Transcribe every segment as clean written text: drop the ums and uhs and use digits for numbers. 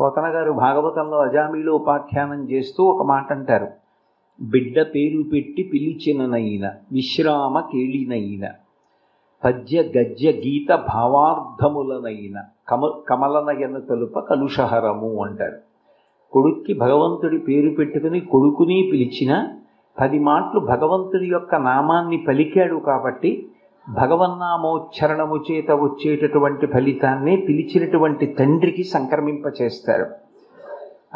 పోతన గారు భాగవతంలో అజామిలో ఉపాఖ్యానం చేస్తూ ఒక మాట అంటారు, బిడ్డ పేరు పెట్టి పిలిచిననైన విశ్రామ కేళినైన పద్య గద్య గీత భావార్థములనైన కమలనయన తలుప కలుషహరము అంటారు. కొడుక్కి భగవంతుడి పేరు పెట్టుకుని కొడుకుని పిలిచిన 10 మాటలు భగవంతుడి యొక్క నామాన్ని పలికాడు కాబట్టి భగవన్నామోచ్చరణము చేత వచ్చేటటువంటి ఫలితాన్నే పిలిచినటువంటి తండ్రికి సంక్రమింపచేస్తారు.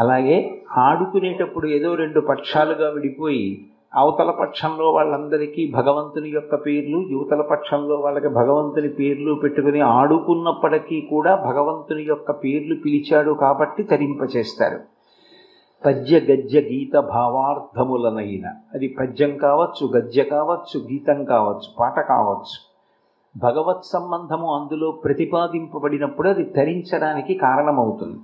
అలాగే ఆడుకునేటప్పుడు ఏదో 2 పక్షాలుగా విడిపోయి అవతల పక్షంలో వాళ్ళందరికీ భగవంతుని యొక్క పేర్లు, యువతల పక్షంలో వాళ్ళకి భగవంతుని పేర్లు పెట్టుకుని ఆడుకున్నప్పటికీ కూడా భగవంతుని యొక్క పేర్లు పిలిచాడు కాబట్టి తరింపచేస్తారు. పద్య గద్య గీత భావార్థములనైన, అది పద్యం కావచ్చు, గద్య కావచ్చు, గీతం కావచ్చు, పాట కావచ్చు, భగవత్ సంబంధము అందులో ప్రతిపాదింపబడినప్పుడు అది తరించడానికి కారణమవుతుంది.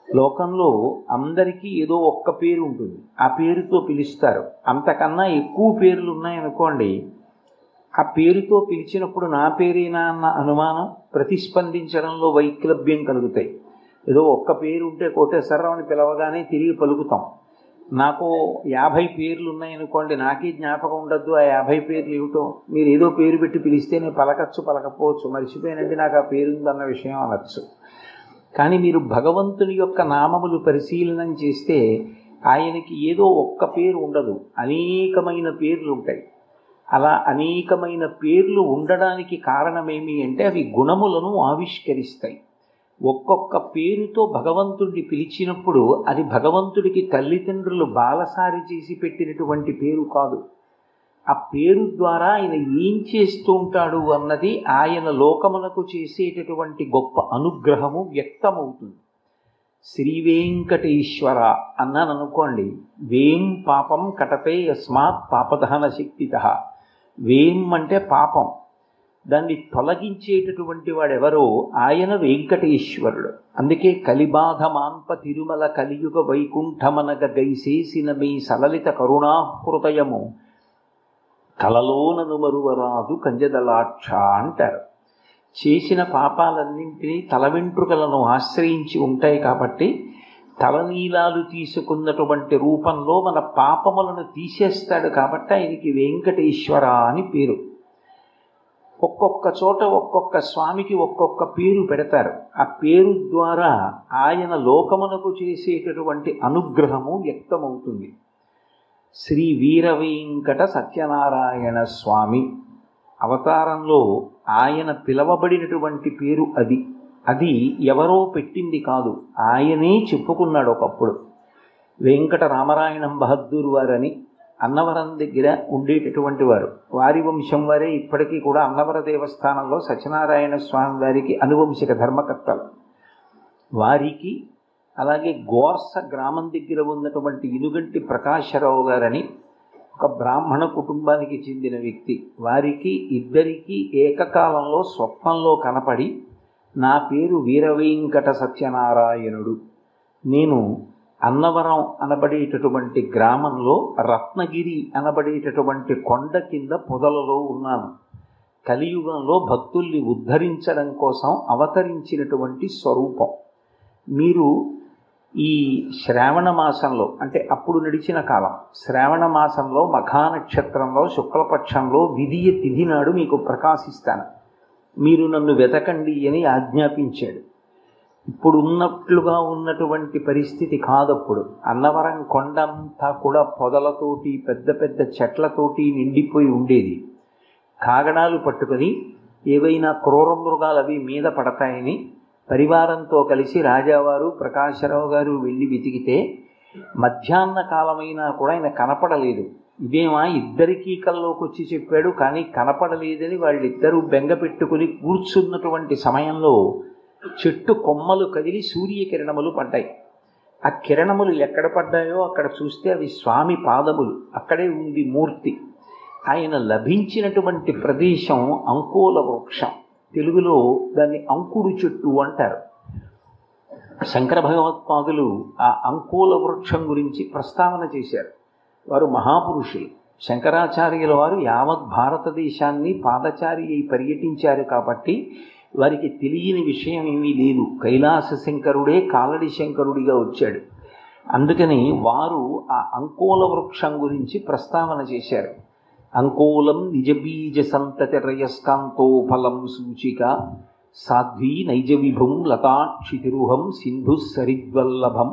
లోకంలో అందరికీ ఏదో ఒక్క పేరు ఉంటుంది, ఆ పేరుతో పిలుస్తారు. అంతకన్నా ఎక్కువ పేర్లు ఉన్నాయనుకోండి, ఆ పేరుతో పిలిచినప్పుడు నా పేరేనా అన్న అనుమానం, ప్రతిస్పందించడంలో వైక్లభ్యం కలుగుతాయి. ఏదో ఒక్క పేరు ఉంటే కోటేశ్వరరావు అని పిలవగానే తిరిగి పలుకుతాం. నాకు 50 పేర్లు ఉన్నాయనుకోండి, నాకే జ్ఞాపకం ఉండద్దు ఆ 50 పేర్లు ఏమిటో. మీరు ఏదో పేరు పెట్టి పిలిస్తే నేను పలకచ్చు పలకపోవచ్చు, మర్చిపోయానండి నాకు ఆ పేరుందన్న విషయం అనొచ్చు. కానీ మీరు భగవంతుని యొక్క నామములు పరిశీలనం చేస్తే ఆయనకి ఏదో ఒక్క పేరు ఉండదు, అనేకమైన పేర్లు ఉంటాయి. అలా అనేకమైన పేర్లు ఉండడానికి కారణమేమి అంటే అవి గుణములను ఆవిష్కరిస్తాయి. ఒక్కొక్క పేరుతో భగవంతుడిని పిలిచినప్పుడు అది భగవంతుడికి తల్లిదండ్రులు బాలసారి చేసి పెట్టినటువంటి పేరు కాదు. ఆ పేరు ద్వారా ఆయన ఏం చేస్తూ ఉంటాడు అన్నది ఆయన లోకములకు చేసేటటువంటి గొప్ప అనుగ్రహము వ్యక్తమవుతుంది. శ్రీ వెంకటేశ్వర అన్నాను అనుకోండి, వేం పాపం కటతే యస్మాత్ పాపదహన శక్తిత. వేం అంటే పాపం, దాన్ని తొలగించేటటువంటి వాడెవరో ఆయన వెంకటేశ్వరుడు. అందుకే కలిబాధ మాన్ప తిరుమల కలియుగ వైకుంఠమనగ గైసేసిన మీ సలలిత కరుణాహృదయము కలలోనను మరువరాదు కంజదలాక్ష అంటారు. చేసిన పాపాలన్నింటినీ తల వెంట్రుకలను ఆశ్రయించి ఉంటాయి కాబట్టి తలనీలాలు తీసుకున్నటువంటి రూపంలో మన పాపములను తీసేస్తాడు కాబట్టి ఆయనకి వెంకటేశ్వర అని పేరు. ఒక్కొక్క చోట ఒక్కొక్క స్వామికి ఒక్కొక్క పేరు పెడతారు. ఆ పేరు ద్వారా ఆయన లోకమునకు చేసేటటువంటి అనుగ్రహము వ్యక్తమవుతుంది. శ్రీ వీర వెంకట సత్యనారాయణ స్వామి అవతారంలో ఆయన పిలవబడినటువంటి పేరు అది. అది ఎవరో పెట్టింది కాదు, ఆయనే చెప్పుకున్నాడు ఒకప్పుడు. వెంకట రామరాయణం బహద్దూర్ వారని అన్నవరం దగ్గర ఉండేటటువంటి వారు, వారి వంశం వారే ఇప్పటికీ కూడా అన్నవర దేవస్థానంలో సత్యనారాయణ స్వామి వారికి అనువంశిక ధర్మకర్తలు. వారికి అలాగే గోర్స గ్రామం దగ్గర ఉన్నటువంటి ఇనుగంటి ప్రకాశరావు గారని ఒక బ్రాహ్మణ కుటుంబానికి చెందిన వ్యక్తి, వారికి ఇద్దరికీ ఏకకాలంలో స్వప్నంలో కనపడి నా పేరు వీరవెంకట సత్యనారాయణుడు, నేను అన్నవరం అనబడేటటువంటి గ్రామంలో రత్నగిరి అనబడేటటువంటి కొండ కింద పొదలలో ఉన్నాను, కలియుగంలో భక్తుల్ని ఉద్ధరించడం కోసం అవతరించినటువంటి స్వరూపం. మీరు ఈ శ్రావణ మాసంలో అంటే అప్పుడు నడిచిన కాలం శ్రావణ మాసంలో మఖానక్షత్రంలో శుక్లపక్షంలో విధియ తిథి నాడు మీకు ప్రకాశిస్తాను, మీరు నన్ను వెతకండి అని ఆజ్ఞాపించాడు. ఇప్పుడు ఉన్నట్లుగా ఉన్నటువంటి పరిస్థితి కాదప్పుడు. అన్నవరం కొండంతా కూడా పొదలతోటి పెద్ద పెద్ద చెట్లతోటి నిండిపోయి ఉండేది. కాగడాలు పట్టుకొని ఏవైనా క్రూర మృగాలు అవి మీద పడతాయని పరివారంతో కలిసి రాజావారు ప్రకాశరావు గారు వెళ్ళి వెతికితే మధ్యాహ్న కాలమైనా కూడా ఆయన కనపడలేదు. ఇదేమా ఇద్దరికీ కల్లోకి వచ్చి చెప్పాడు కానీ కనపడలేదని వాళ్ళిద్దరూ బెంగ పెట్టుకుని కూర్చున్నటువంటి సమయంలో చెట్టు కొమ్మలు కదిలి సూర్యకిరణములు పడ్డాయి. ఆ కిరణములు ఎక్కడ పడ్డాయో అక్కడ చూస్తే అవి స్వామి పాదములు, అక్కడే ఉంది మూర్తి. ఆయన లభించినటువంటి ప్రదేశం అంకోల వృక్షం, తెలుగులో దాన్ని అంకుడు చెట్టు అంటారు. శంకర భగవత్పాదులు ఆ అంకోల వృక్షం గురించి ప్రస్తావన చేశారు. వారు మహాపురుషులు. శంకరాచార్యుల వారు యావత్ భారతదేశాన్ని పాదచారి అయి పర్యటించారు కాబట్టి వారికి తెలియని విషయం ఏమీ లేదు. కైలాస శంకరుడే కాలడి శంకరుడిగా వచ్చాడు. అందుకని వారు ఆ అంకోల వృక్షం గురించి ప్రస్తావన చేశారు. అంకోలం నిజబీజ సంతతి రయస్కాంతో ఫలం సూచిక సాధ్వీ నైజ విభుం లతాక్షితిరుహం సింధు సరిద్వల్లభం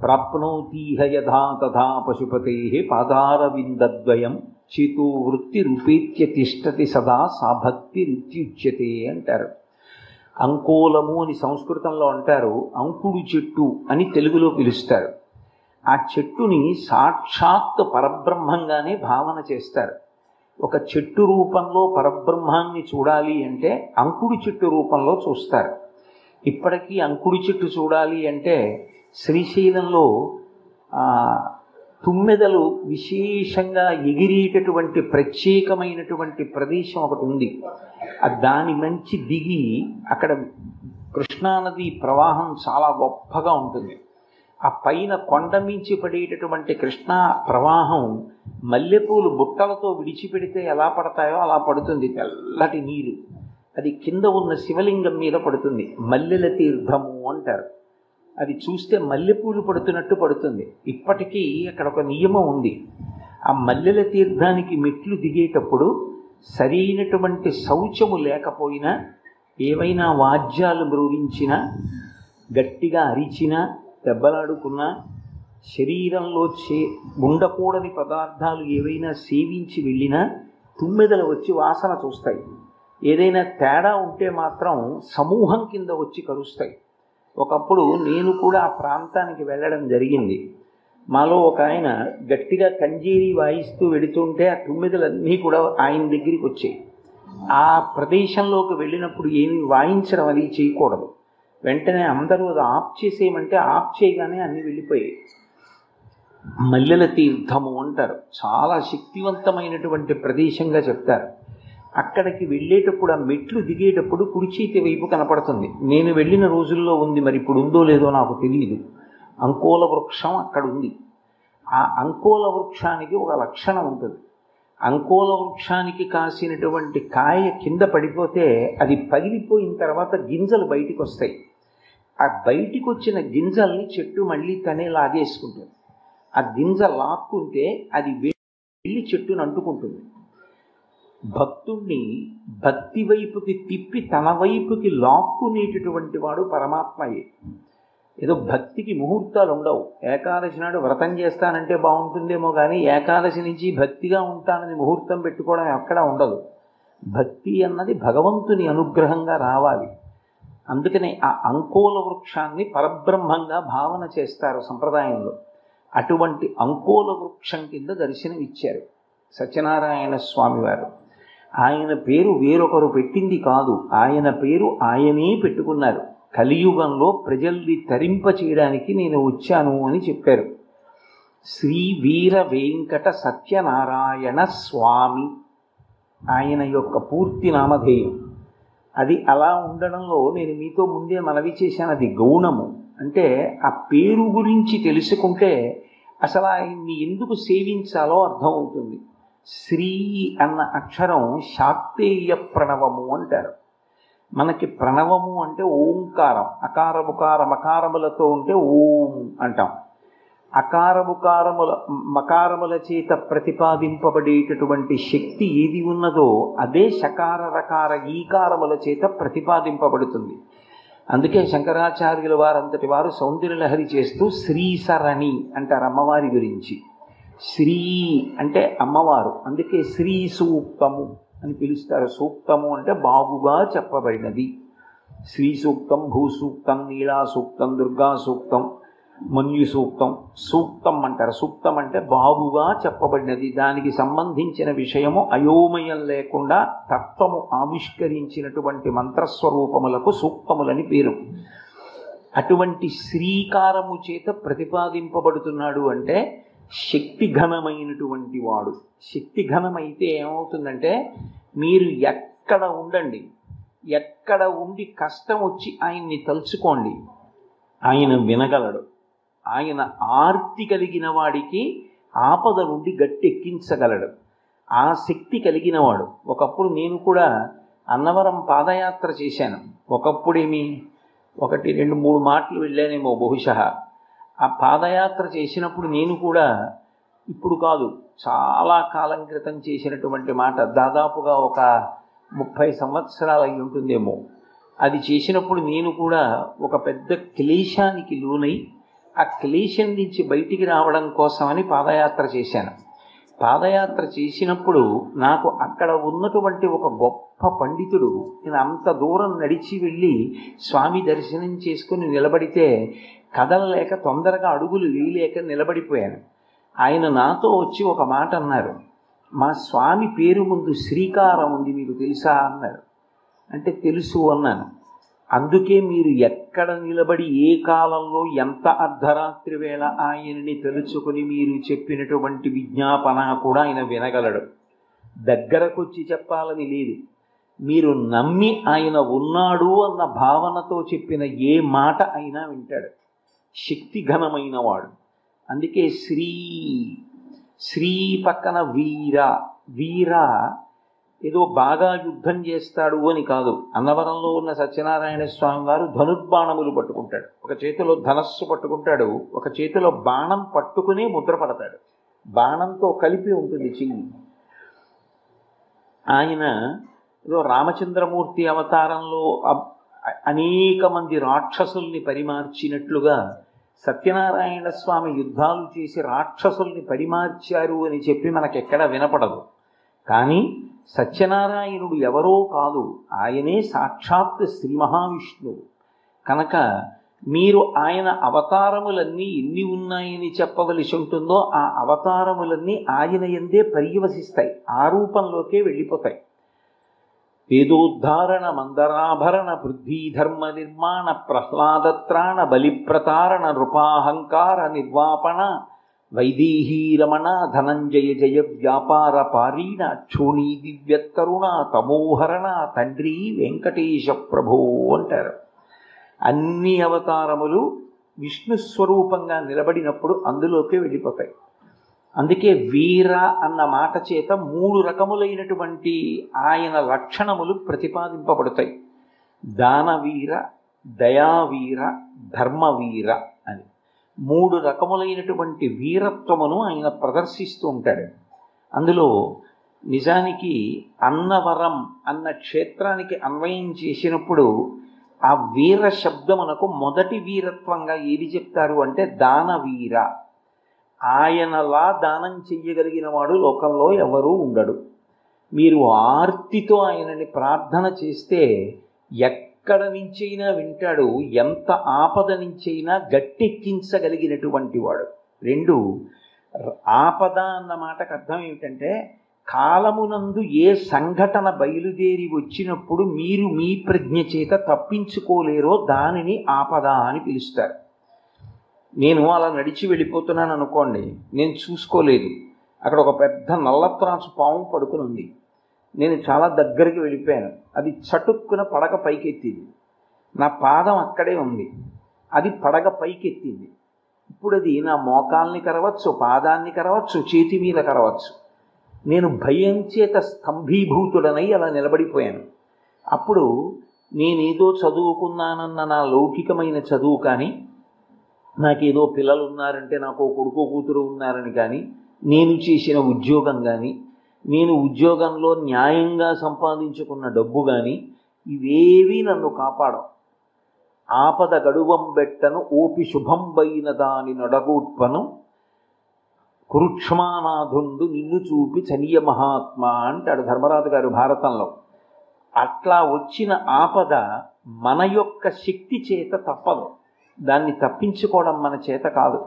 ప్రాప్నోతీహ యథా తథా పశుపతే పాదారవిందద్వయం చేతో వృత్తి రూపేత్య తిష్టతి సదా సా భక్తి రుత్యుచ్యతే అంటారు. అంకోలము అని సంస్కృతంలో అంటారు, అంకుడు చెట్టు అని తెలుగులో పిలుస్తారు. ఆ చెట్టుని సాక్షాత్ పరబ్రహ్మంగానే భావన చేస్తారు. ఒక చెట్టు రూపంలో పరబ్రహ్మాన్ని చూడాలి అంటే అంకుడు చెట్టు రూపంలో చూస్తారు. ఇప్పటికీ అంకుడు చెట్టు చూడాలి అంటే శ్రీశైలంలో తుమ్మెదలు విశేషంగా ఎగిరేటటువంటి ప్రత్యేకమైనటువంటి ప్రదేశం ఒకటి ఉంది. దాని మంచి దిగి అక్కడ కృష్ణానది ప్రవాహం చాలా గొప్పగా ఉంటుంది. ఆ పైన కొండ మించి పడేటటువంటి కృష్ణా ప్రవాహం మల్లెపూలు బుట్టలతో విడిచిపెడితే ఎలా పడతాయో అలా పడుతుంది. తెల్లటి నీరు అది కింద ఉన్న శివలింగం మీద పడుతుంది. మల్లెల తీర్థము అంటారు. అది చూస్తే మల్లెపూలు పడుతున్నట్టు పడుతుంది. ఇప్పటికీ అక్కడ ఒక నియమం ఉంది. ఆ మల్లెల తీర్థానికి మెట్లు దిగేటప్పుడు సరైనటువంటి శౌచము లేకపోయినా, ఏవైనా వాద్యాలు మ్రోగించినా, గట్టిగా అరిచినా, దెబ్బలాడుకున్నా, శరీరంలో ఉండకూడని పదార్థాలు ఏవైనా సేవించి వెళ్ళినా తుమ్మెదలు వచ్చి వాసన చూస్తాయి. ఏదైనా తేడా ఉంటే మాత్రం సమూహం కింద వచ్చి కరుస్తాయి. ఒకప్పుడు నేను కూడా ఆ ప్రాంతానికి వెళ్ళడం జరిగింది. మాలో ఒక ఆయన గట్టిగా కంజీరి వాయిస్తూ వెడుతుంటే ఆ తుమ్మెదలన్నీ కూడా ఆయన దగ్గరికి వచ్చాయి. ఆ ప్రదేశంలోకి వెళ్ళినప్పుడు ఏమి వాయించడం అది చేయకూడదు. వెంటనే అందరూ అది ఆఫ్ చేసేయమంటే ఆఫ్ చేయగానే అన్నీ వెళ్ళిపోయాయి. మల్లెల తీర్థము అంటారు. చాలా శక్తివంతమైనటువంటి ప్రదేశంగా చెప్తారు. అక్కడికి వెళ్ళేటప్పుడు ఆ మెట్లు దిగేటప్పుడు కుడి చేతి వైపు కనపడుతుంది. నేను వెళ్ళిన రోజుల్లో ఉంది, మరి ఇప్పుడు ఉందో లేదో నాకు తెలియదు. అంకోల వృక్షం అక్కడ ఉంది. ఆ అంకోల వృక్షానికి ఒక లక్షణం ఉంటుంది. అంకోల వృక్షానికి కాసినటువంటి కాయ కింద పడిపోతే అది పగిలిపోయిన తర్వాత గింజలు బయటికి వస్తాయి. ఆ బయటికి వచ్చిన గింజల్ని చెట్టు మళ్ళీ తనే లాగేసుకుంటుంది. ఆ గింజ లాక్కుంటే అది వెళ్ళి చెట్టును అంటుకుంటుంది. భక్తుణ్ణి భక్తి వైపుకి తిప్పి తన వైపుకి లాక్కునేటటువంటి వాడు పరమాత్మయే. ఏదో భక్తికి ముహూర్తాలు ఉండవు. ఏకాదశి నాడు వ్రతం చేస్తానంటే బాగుంటుందేమో కానీ ఏకాదశి నుంచి భక్తిగా ఉంటానని ముహూర్తం పెట్టుకోవడం ఎక్కడా ఉండదు. భక్తి అన్నది భగవంతుని అనుగ్రహంగా రావాలి. అందుకనే ఆ అంకోల వృక్షాన్ని పరబ్రహ్మంగా భావన చేస్తారు సంప్రదాయంలో. అటువంటి అంకోల వృక్షం కింద దర్శనమిచ్చారు సత్యనారాయణ స్వామి వారు. ఆయన పేరు వేరొకరు పెట్టింది కాదు, ఆయన పేరు ఆయనే పెట్టుకున్నారు. కలియుగంలో ప్రజల్ని తరింప చేయడానికి నేను వచ్చాను అని చెప్పారు. శ్రీ వీర వెంకట సత్యనారాయణ స్వామి ఆయన యొక్క పూర్తి నామధేయం. అది అలా ఉండడంలో నేను మీతో ముందే మనవి చేశాను, అది గౌణము. అంటే ఆ పేరు గురించి తెలుసుకుంటే అసలు ఆయన్ని ఎందుకు సేవించాలో అర్థమవుతుంది. శ్రీ అన్న అక్షరం శాక్తేయ ప్రణవము అంటారు. మనకి ప్రణవము అంటే ఓంకారం, అకారముకార మకారములతో ఉంటే ఓం అంటాం. మకారముల చేత ప్రతిపాదింపబడేటటువంటి శక్తి ఏది ఉన్నదో అదే శకార రకార ఈకారముల చేత ప్రతిపాదింపబడుతుంది. అందుకే శంకరాచార్యుల వారంతటి వారు సౌందర్యలహరి చేస్తూ శ్రీసరణి అంటారు అమ్మవారి గురించి. శ్రీ అంటే అమ్మవారు, అందుకే శ్రీ సూక్తము అని పిలుస్తారు. సూక్తము అంటే బాగుగా చెప్పబడినది. శ్రీ సూక్తం, భూసూక్తం, నీలా సూక్తం, దుర్గా సూక్తం, మన్యు సూక్తం. సూక్తం అంటారు. సూక్తం అంటే బాగుగా చెప్పబడినది. దానికి సంబంధించిన విషయము అయోమయం లేకుండా తత్వము ఆవిష్కరించినటువంటి మంత్రస్వరూపములకు సూక్తములని పేరు. అటువంటి శ్రీకారము చేత ప్రతిపాదింపబడుతున్నాడు అంటే శక్తిఘనమైనటువంటి వాడు. శక్తిఘనమైతే ఏమవుతుందంటే మీరు ఎక్కడ ఉండండి, ఎక్కడ ఉండి కష్టం వచ్చి ఆయన్ని తలుచుకోండి, ఆయన వినగలడు. ఆయన ఆర్తి కలిగిన వాడికి ఆపద నుండి గట్టెక్కించగలడు. ఆ శక్తి కలిగినవాడు. ఒకప్పుడు నేను కూడా అన్నవరం పాదయాత్ర చేశాను. ఒకప్పుడేమి 1, 2, 3 మాటలు వెళ్ళానేమో బహుశः. ఆ పాదయాత్ర చేసినప్పుడు నేను కూడా ఇప్పుడు కాదు, చాలా కాలం క్రితం చేసినటువంటి మాట, దాదాపుగా ఒక 30 సంవత్సరాలు అయి ఉంటుందేమో. అది చేసినప్పుడు నేను కూడా ఒక పెద్ద క్లేశానికి లోనై ఆ క్లేశం నుంచి బయటికి రావడం కోసమని పాదయాత్ర చేశాను. పాదయాత్ర చేసినప్పుడు నాకు అక్కడ ఉన్నటువంటి ఒక గొప్ప పండితుడు, నేను అంత దూరం నడిచి వెళ్ళి స్వామి దర్శనం చేసుకుని నిలబడితే కదలలేక తొందరగా అడుగులు వేయలేక నిలబడిపోయాను. ఆయన నాతో వచ్చి ఒక మాట అన్నారు, మా స్వామి పేరు ముందు శ్రీకారం ఉంది, మీకు తెలుసా అన్నారు. అంటే తెలుసు అన్నాను. అందుకే మీరు ఎక్కడ నిలబడి ఏ కాలంలో ఎంత అర్ధరాత్రి వేళ ఆయనని తెలుసుకుని మీరు చెప్పినటువంటి విజ్ఞాపన కూడా ఆయన వినగలడు. దగ్గరకొచ్చి చెప్పాలని లేదు, మీరు నమ్మి ఆయన ఉన్నాడు అన్న భావనతో చెప్పిన ఏ మాట అయినా వింటాడు. శక్తిఘనమైన వాడు. అందుకే శ్రీ పక్కన వీర ఏదో బాగా యుద్ధం చేస్తాడు అని కాదు. అన్నవరంలో ఉన్న సత్యనారాయణ స్వామి వారు ధనుర్బాణములు పట్టుకుంటాడు. ఒక చేతిలో ధనస్సు పట్టుకుంటాడు, ఒక చేతిలో బాణం పట్టుకునే ముద్ర పడతాడు. బాణంతో కలిపి ఉంటుంది చెయ్యి. ఆయన ఏదో రామచంద్రమూర్తి అవతారంలో అనేక మంది రాక్షసుల్ని పరిమార్చినట్లుగా సత్యనారాయణ స్వామి యుద్ధాలు చేసి రాక్షసుల్ని పరిమార్చారు అని చెప్పి మనకెక్కడ వినపడదు. కానీ సత్యనారాయణుడు ఎవరో కాదు, ఆయనే సాక్షాత్ శ్రీ మహావిష్ణువు. కనుక మీరు ఆయన అవతారములన్నీ ఎన్ని ఉన్నాయని చెప్పవలసి ఉంటుందో ఆ అవతారములన్నీ ఆయన యందే పర్యవసిస్తాయి, ఆ రూపంలోకే వెళ్ళిపోతాయి. వేదోద్ధారణ మందరాభరణ పృథ్వీధర్మ నిర్మాణ ప్రహ్లాదత్రాణ బలిప్రతారణ నృపాహంకార నిర్వాపణ వైదేహీరమణ ధనంజయ జయ వ్యాపార పారీణ క్షోణీ దివ్యత్తరుణ తమోహరణ తండ్రి వెంకటేశ ప్రభో అంటారు. అన్ని అవతారములు విష్ణుస్వరూపంగా నిలబడినప్పుడు అందులోకి వెళ్ళిపోతాయి. అందుకే వీర అన్న మాట చేత 3 రకములైనటువంటి ఆయన లక్షణములు ప్రతిపాదింపబడతాయి. దానవీర, దయావీర, ధర్మవీర అని 3 రకములైనటువంటి వీరత్వమును ఆయన ప్రదర్శిస్తూ ఉంటాడు. అందులో నిజానికి అన్నవరం అన్న క్షేత్రానికి అన్వయం చేసినప్పుడు ఆ వీర శబ్దమునకు మొదటి వీరత్వంగా ఏది చెప్తారు అంటే దానవీర. ఆయనలా దానం చెయ్యగలిగిన వాడు లోకంలో ఎవరూ ఉండడు. మీరు ఆర్తితో ఆయనని ప్రార్థన చేస్తే ఎక్కడ నుంచైనా వింటాడు, ఎంత ఆపద నుంచైనా గట్టెక్కించగలిగినటువంటి వాడు. 2, ఆపద అన్న మాటకు అర్థం ఏమిటంటే కాలమునందు ఏ సంఘటన బయలుదేరి వచ్చినప్పుడు మీరు మీ ప్రజ్ఞ చేత తప్పించుకోలేరో దానిని ఆపద అని పిలుస్తారు. నేను అలా నడిచి వెళ్ళిపోతున్నాను అనుకోండి, నేను చూసుకోలేదు, అక్కడ ఒక పెద్ద నల్లత్రాసు పాము పడుకుని ఉంది. నేను చాలా దగ్గరికి వెళ్ళిపోయాను, అది చటుక్కున పడగ పైకెత్తింది. నా పాదం అక్కడే ఉంది, అది పడగ పైకెత్తింది. ఇప్పుడు అది నా మోకాల్ని కరవచ్చు, పాదాన్ని కరవచ్చు, చేతి మీద కరవచ్చు. నేను భయం చేత స్తంభీభూతుడనై అలా నిలబడిపోయాను. అప్పుడు నేనేదో చదువుకున్నానన్న నా లౌకికమైన చదువు కానీ, నాకేదో పిల్లలు ఉన్నారంటే నాకు కొడుకు కూతురు ఉన్నారని కానీ, నేను చేసిన ఉద్యోగం కానీ, నేను ఉద్యోగంలో న్యాయంగా సంపాదించుకున్న డబ్బు కానీ ఇవేవీ నన్ను కాపాడవు. ఆపద గడువం బెట్టను ఓపి శుభంబైన దాని నొడగూట్పను కురుక్ష్మానాథుండు నిన్ను చూపి చనియ మహాత్మా అంటాడు ధర్మరాజు గారు భారతంలో. అట్లా వచ్చిన ఆపద మన యొక్క శక్తి చేత తప్పదు, దాన్ని తప్పించుకోవడం మన చేత కాదు.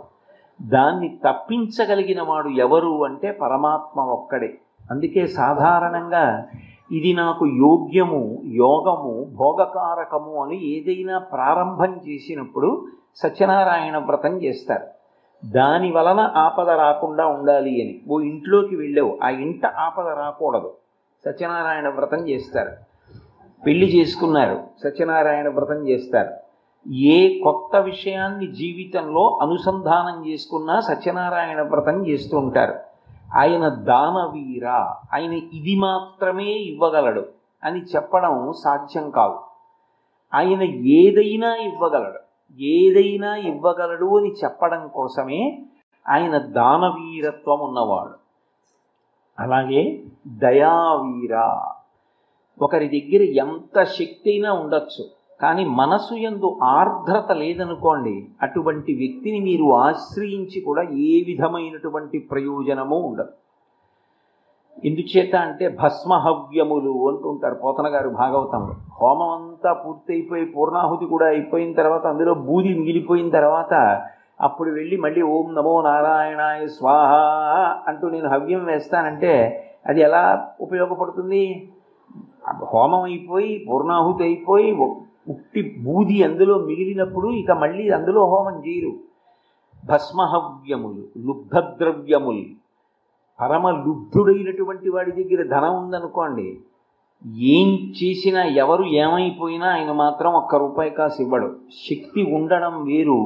దాన్ని తప్పించగలిగిన వాడు ఎవరు అంటే పరమాత్మ ఒక్కడే. అందుకే సాధారణంగా ఇది నాకు యోగ్యము, యోగము, భోగకారకము అని ఏదైనా ప్రారంభం చేసినప్పుడు సత్యనారాయణ వ్రతం చేస్తారు. దాని వలన ఆపద రాకుండా ఉండాలి అని. ఓ ఇంట్లోకి వెళ్ళావు, ఆ ఇంట ఆపద రాకూడదు, సత్యనారాయణ వ్రతం చేస్తారు. పెళ్లి చేసుకున్నారు, సత్యనారాయణ వ్రతం చేస్తారు. ఏ కొత్త విషయాన్ని జీవితంలో అనుసంధానం చేసుకున్నా సత్యనారాయణ వ్రతం చేస్తూ ఉంటారు. ఆయన దానవీర, ఆయన ఇది మాత్రమే ఇవ్వగలడు, అని చెప్పడం సాధ్యం కాదు. ఆయన ఏదైనా ఇవ్వగలడు, ఏదైనా ఇవ్వగలడు అని చెప్పడం కోసమే ఆయన దానవీరత్వం ఉన్నవాడు. అలాగే దయావీర, ఒకరి దగ్గర ఎంత శక్తి అయినా ఉండొచ్చు, కానీ మనసు యందు ఆర్ద్రత లేదనుకోండి, అటువంటి వ్యక్తిని మీరు ఆశ్రయించి కూడా ఏ విధమైనటువంటి ప్రయోజనము ఉండదు. ఎందుచేత అంటే భస్మహవ్యములు అంటుంటారు పోతన గారు భాగవతంలో. హోమం అంతా పూర్తయిపోయి పూర్ణాహుతి కూడా అయిపోయిన తర్వాత అందులో బూది మిగిలిపోయిన తర్వాత అప్పుడు వెళ్ళి మళ్ళీ ఓం నమో నారాయణాయ స్వాహ అంటూ నేను హవ్యం వేస్తానంటే అది ఎలా ఉపయోగపడుతుంది? హోమం అయిపోయి పూర్ణాహుతి అయిపోయి ఉట్టి బూది అందులో మిగిలినప్పుడు ఇక మళ్ళీ అందులో హోమం చేయరు. భస్మహవ్యములు, లుబ్ధద్రవ్యములు, పరమ లుబ్ధుడైనటువంటి వాడి దగ్గర ధనం ఉందనుకోండి, ఏం చేసినా ఎవరు ఏమైపోయినా ఆయన మాత్రం ₹1 కాసు ఇవ్వడు. శక్తి ఉండడం వేరు,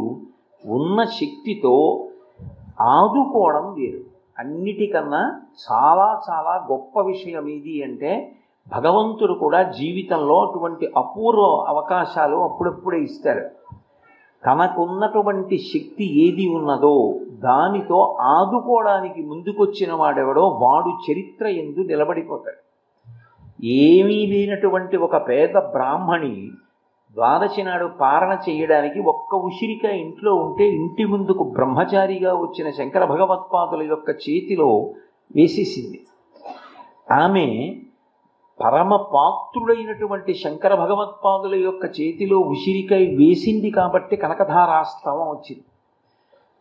ఉన్న శక్తితో ఆదుకోవడం వేరు. అన్నిటికన్నా చాలా చాలా గొప్ప విషయం ఏది అంటే భగవంతుడు కూడా జీవితంలో అటువంటి అపూర్వ అవకాశాలు అప్పుడప్పుడే ఇస్తాడు. తనకున్నటువంటి శక్తి ఏది ఉన్నదో దానితో ఆదుకోవడానికి ముందుకొచ్చిన వాడెవడో వాడు చరిత్ర యందు నిలబడిపోతాడు. ఏమీ లేనటువంటి ఒక పేద బ్రాహ్మణి ద్వాదశి నాడు పారణ చేయడానికి ఒక్క ఉసిరికాయ ఇంట్లో ఉంటే ఇంటి ముందుకు బ్రహ్మచారిగా వచ్చిన శంకర భగవత్పాదుల యొక్క చేతిలో వేసేసింది. ఆమె పరమ పాత్రుడైనటువంటి శంకర భగవత్పాదుల యొక్క చేతిలో ఉసిరికాయ వేసింది కాబట్టి కనకధారాస్తవం వచ్చింది.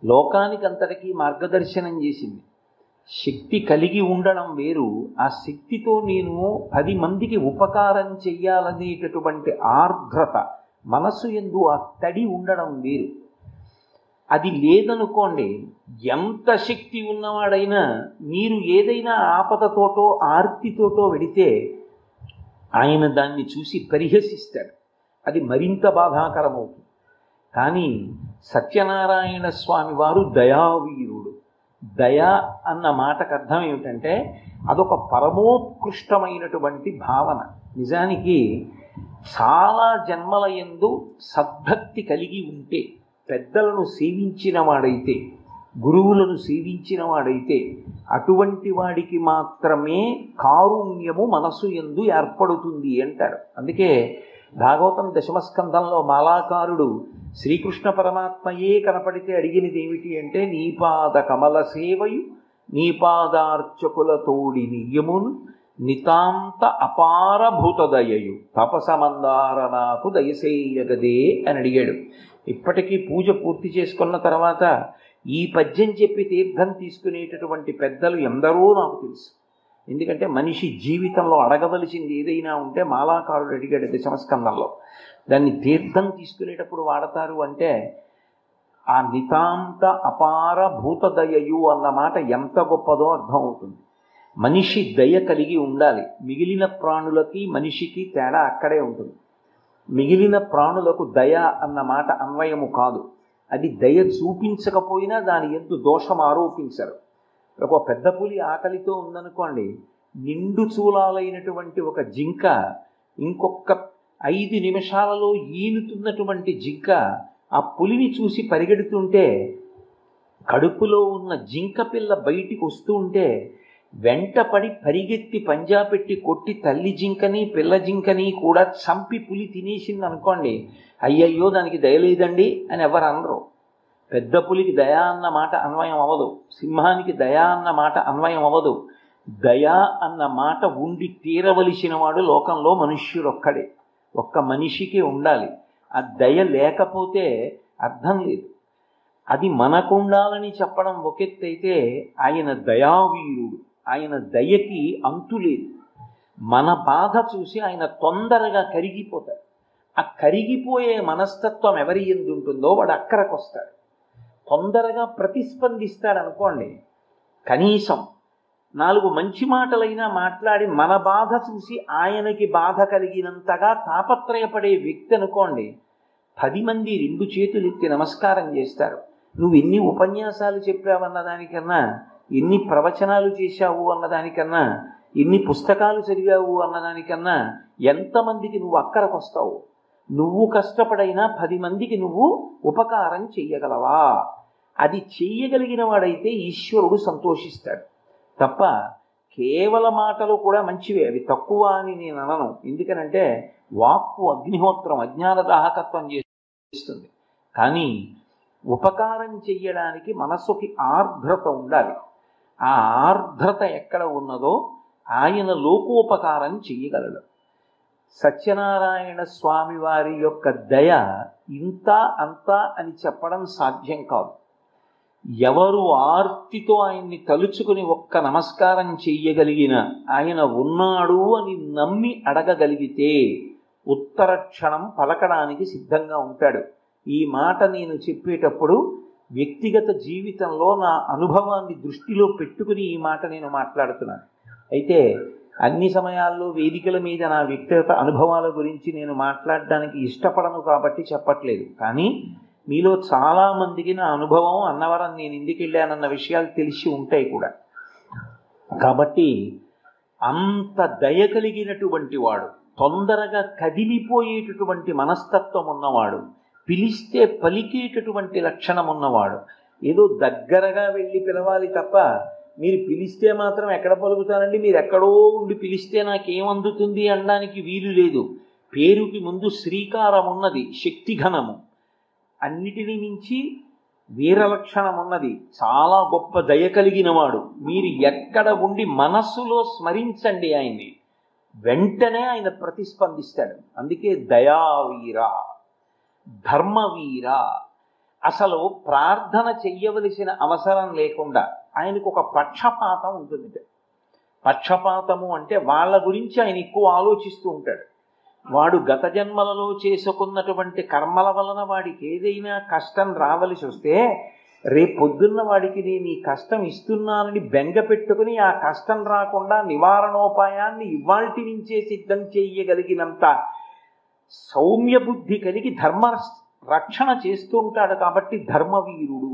లోకానికి అంతటికీ మార్గదర్శనం చేసింది. శక్తి కలిగి ఉండడం వేరు, ఆ శక్తితో నేను 10 మందికి ఉపకారం చెయ్యాలనేటటువంటి ఆర్ద్రత మనసు యందు ఆ తడి ఉండడం వేరు. అది లేదనుకోండి, ఎంత శక్తి ఉన్నవాడైనా మీరు ఏదైనా ఆపదతోటో ఆర్తితోటో వెడితే ఆయన దాన్ని చూసి పరిహసిస్తాడు, అది మరింత బాధాకరమవుతుంది. కానీ సత్యనారాయణ స్వామి వారు దయావీరుడు. దయ అన్న మాటకు అర్థం ఏమిటంటే అదొక పరమోత్కృష్టమైనటువంటి భావన. నిజానికి చాలా జన్మల యందు సద్భక్తి కలిగి ఉంటే, పెద్దలను సేవించిన వాడైతే, గురువులను సేవించిన వాడైతే అటువంటి వాడికి మాత్రమే కారుణ్యము మనసు యందు ఏర్పడుతుంది అంటారు. అందుకే భాగవతం దశమస్కంధంలో మాలాకారుడు శ్రీకృష్ణ పరమాత్మయే కనపడితే అడిగినది ఏమిటి అంటే నీపాద కమల సేవయు నీపాదార్చకుల తోడి నియమును నితాంత అపారభూతదయయు తపసమందార నాకు దయసేయగదే అని అడిగాడు. ఇప్పటికీ పూజ పూర్తి చేసుకున్న తర్వాత ఈ పద్యం చెప్పి తీర్థం తీసుకునేటటువంటి పెద్దలు ఎందరో నాకు తెలుసు. ఎందుకంటే మనిషి జీవితంలో అడగవలసింది ఏదైనా ఉంటే మాలాకారుడు అడిగాడు దశమస్కంధంలో. దాన్ని తీర్థం తీసుకునేటప్పుడు వాడతారు అంటే ఆ నితాంత అపార భూతదయయు అన్న మాట ఎంత గొప్పదో అర్థం అవుతుంది. మనిషి దయ కలిగి ఉండాలి. మిగిలిన ప్రాణులకి మనిషికి తేడా అక్కడే ఉంటుంది. మిగిలిన ప్రాణులకు దయ అన్న మాట అన్వయము కాదు. అది దయ చూపించకపోయినా దాని యందు దోషం ఆరోపించరు. ఒక పెద్ద పులి ఆకలితో ఉందనుకోండి, నిండు చూలాలైనటువంటి ఒక జింక ఇంకొక 5 నిమిషాలలో ఈనుతున్నటువంటి జింక ఆ పులిని చూసి పరిగెడుతుంటే, కడుపులో ఉన్న జింక పిల్ల బయటికి వస్తూ ఉంటే వెంటపడి పరిగెత్తి పంజా పెట్టి కొట్టి తల్లి జింకని పిల్ల జింకని కూడా చంపి పులి తినేసింది అనుకోండి, అయ్యయ్యో దానికి దయలేదండి అని ఎవరు అనరు. పెద్ద పులికి దయా అన్న మాట అన్వయం అవ్వదు, సింహానికి దయా అన్న మాట అన్వయం అవ్వదు. దయా అన్న మాట ఉండి తీరవలసిన వాడు లోకంలో మనుష్యుడొక్కడే, ఒక్క మనిషికి ఉండాలి. ఆ దయ లేకపోతే అర్థం లేదు. అది మనకుండాలని చెప్పడం ఒకెత్తైతే ఆయన దయావీరుడు, ఆయన దయకి అంతు లేదు. మన బాధ చూసి ఆయన తొందరగా కరిగిపోతాడు. ఆ కరిగిపోయే మనస్తత్వం ఎవరి యందు ఉంటుందో వాడు అక్కడికి వస్తాడు, తొందరగా ప్రతిస్పందిస్తాడు అనుకోండి. కనీసం 4 మంచి మాటలైనా మాట్లాడి మన బాధ చూసి ఆయనకి బాధ కలిగినంతగా తాపత్రయపడే వ్యక్తి అనుకోండి, 10 మంది 2 చేతులు ఎత్తి నమస్కారం చేస్తారు. నువ్వు ఎన్ని ఉపన్యాసాలు చెప్పావన్న దానికన్నా, ఎన్ని ప్రవచనాలు చేశావు అన్నదానికన్నా ఎన్ని పుస్తకాలు చదివావు అన్నదానికన్నా ఎంతమందికి నువ్వు అక్కరకు వస్తావు, నువ్వు కష్టపడైనా 10 మందికి నువ్వు ఉపకారం చెయ్యగలవా? అది చెయ్యగలిగిన వాడైతే ఈశ్వరుడు సంతోషిస్తాడు తప్ప కేవల మాటలు కూడా మంచివే, అవి తక్కువ అని నేను అనను. ఎందుకనంటే వాక్కు అగ్నిహోత్రం, అజ్ఞాన దాహకత్వం చేస్తుంది. కానీ ఉపకారం చెయ్యడానికి మనస్సుకి ఆర్ద్రత ఉండాలి. ఆ ఆర్ద్రత ఎక్కడ ఉన్నదో ఆయన లోకోపకారం చెయ్యగలడు. సత్యనారాయణ స్వామి వారి యొక్క దయ ఇంత అంత అని చెప్పడం సాధ్యం కాదు. ఎవరు ఆర్తితో ఆయన్ని తలుచుకుని ఒక్క నమస్కారం చెయ్యగలిగిన, ఆయన ఉన్నాడు అని నమ్మి అడగగలిగితే ఉత్తర క్షణం పలకడానికి సిద్ధంగా ఉంటాడు. ఈ మాట నేను చెప్పేటప్పుడు వ్యక్తిగత జీవితంలో నా అనుభవాన్ని దృష్టిలో పెట్టుకుని ఈ మాట నేను మాట్లాడుతున్నాను. అయితే అన్ని సమయాల్లో వేదికల మీద నా వ్యక్తిగత అనుభవాల గురించి నేను మాట్లాడడానికి ఇష్టపడను కాబట్టి చెప్పట్లేదు. కానీ మీలో చాలామందికి నా అనుభవం, అన్నవరం నేను ఎందుకు వెళ్ళానన్న విషయాలు తెలిసి ఉంటాయి కూడా. కాబట్టి అంత దయ కలిగినటువంటి వాడు, తొందరగా కదిలిపోయేటటువంటి మనస్తత్వం ఉన్నవాడు, పిలిస్తే పలికేటటువంటి లక్షణం ఉన్నవాడు. ఏదో దగ్గరగా వెళ్ళి పిలవాలి తప్ప మీరు పిలిస్తే మాత్రం ఎక్కడ పలుకుతానండి, మీరు ఎక్కడో ఉండి పిలిస్తే నాకేమందుతుంది అనడానికి వీలు లేదు. పేరుకి ముందు శ్రీకారం ఉన్నది, శక్తిఘనము, అన్నిటినీ మించి వీరలక్షణం ఉన్నది, చాలా గొప్ప దయ కలిగిన వాడు. మీరు ఎక్కడ ఉండి మనస్సులో స్మరించండి ఆయన్ని, వెంటనే ఆయన ప్రతిస్పందిస్తాడు. అందుకే దయావీర, ధర్మవీర. అసలు ప్రార్థన చెయ్యవలసిన అవసరం లేకుండా ఆయనకు ఒక పక్షపాతం ఉంటుంది. పక్షపాతము అంటే వాళ్ళ గురించి ఆయన ఎక్కువ ఆలోచిస్తూ ఉంటాడు. వాడు గత జన్మలలో చేసుకున్నటువంటి కర్మల వలన వాడికి ఏదైనా కష్టం రావలసి వస్తే రేపొద్దున్న వాడికి నేను ఈ కష్టం ఇస్తున్నానని బెంగ పెట్టుకుని ఆ కష్టం రాకుండా నివారణోపాయాన్ని ఇవాల్టి నుంచే సిద్ధం చేయగలిగినంత సౌమ్య బుద్ధి కలిగి ధర్మ రక్షణ చేస్తూ ఉంటాడు. కాబట్టి ధర్మవీరుడు.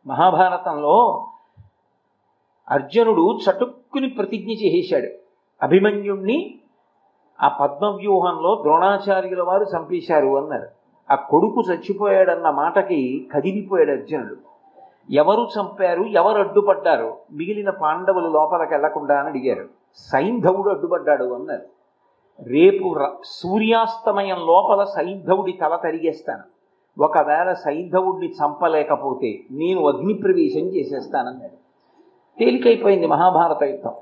మహాభారతంలో అర్జునుడు చటుక్కుని ప్రతిజ్ఞ చేసేశాడు. అభిమన్యుణ్ణి ఆ పద్మవ్యూహంలో ద్రోణాచార్యుల వారు చంపేశారు అన్నారు. ఆ కొడుకు చచ్చిపోయాడన్న మాటకి కదిలిపోయాడు అర్జునుడు. ఎవరు చంపారు, ఎవరు అడ్డుపడ్డారు? మిగిలిన పాండవులు లోపలికి వెళ్లకుండా అని అడిగారు. సైంధవుడు అడ్డుపడ్డాడు అన్నారు. రేపు సూర్యాస్తమయం లోపల సైంధవుడి తల తరిగేస్తాను, ఒకవేళ సైంధవుడిని చంపలేకపోతే నేను అగ్నిప్రవేశం చేసేస్తానన్నాడు. తేలికైపోయింది మహాభారత యుద్ధం.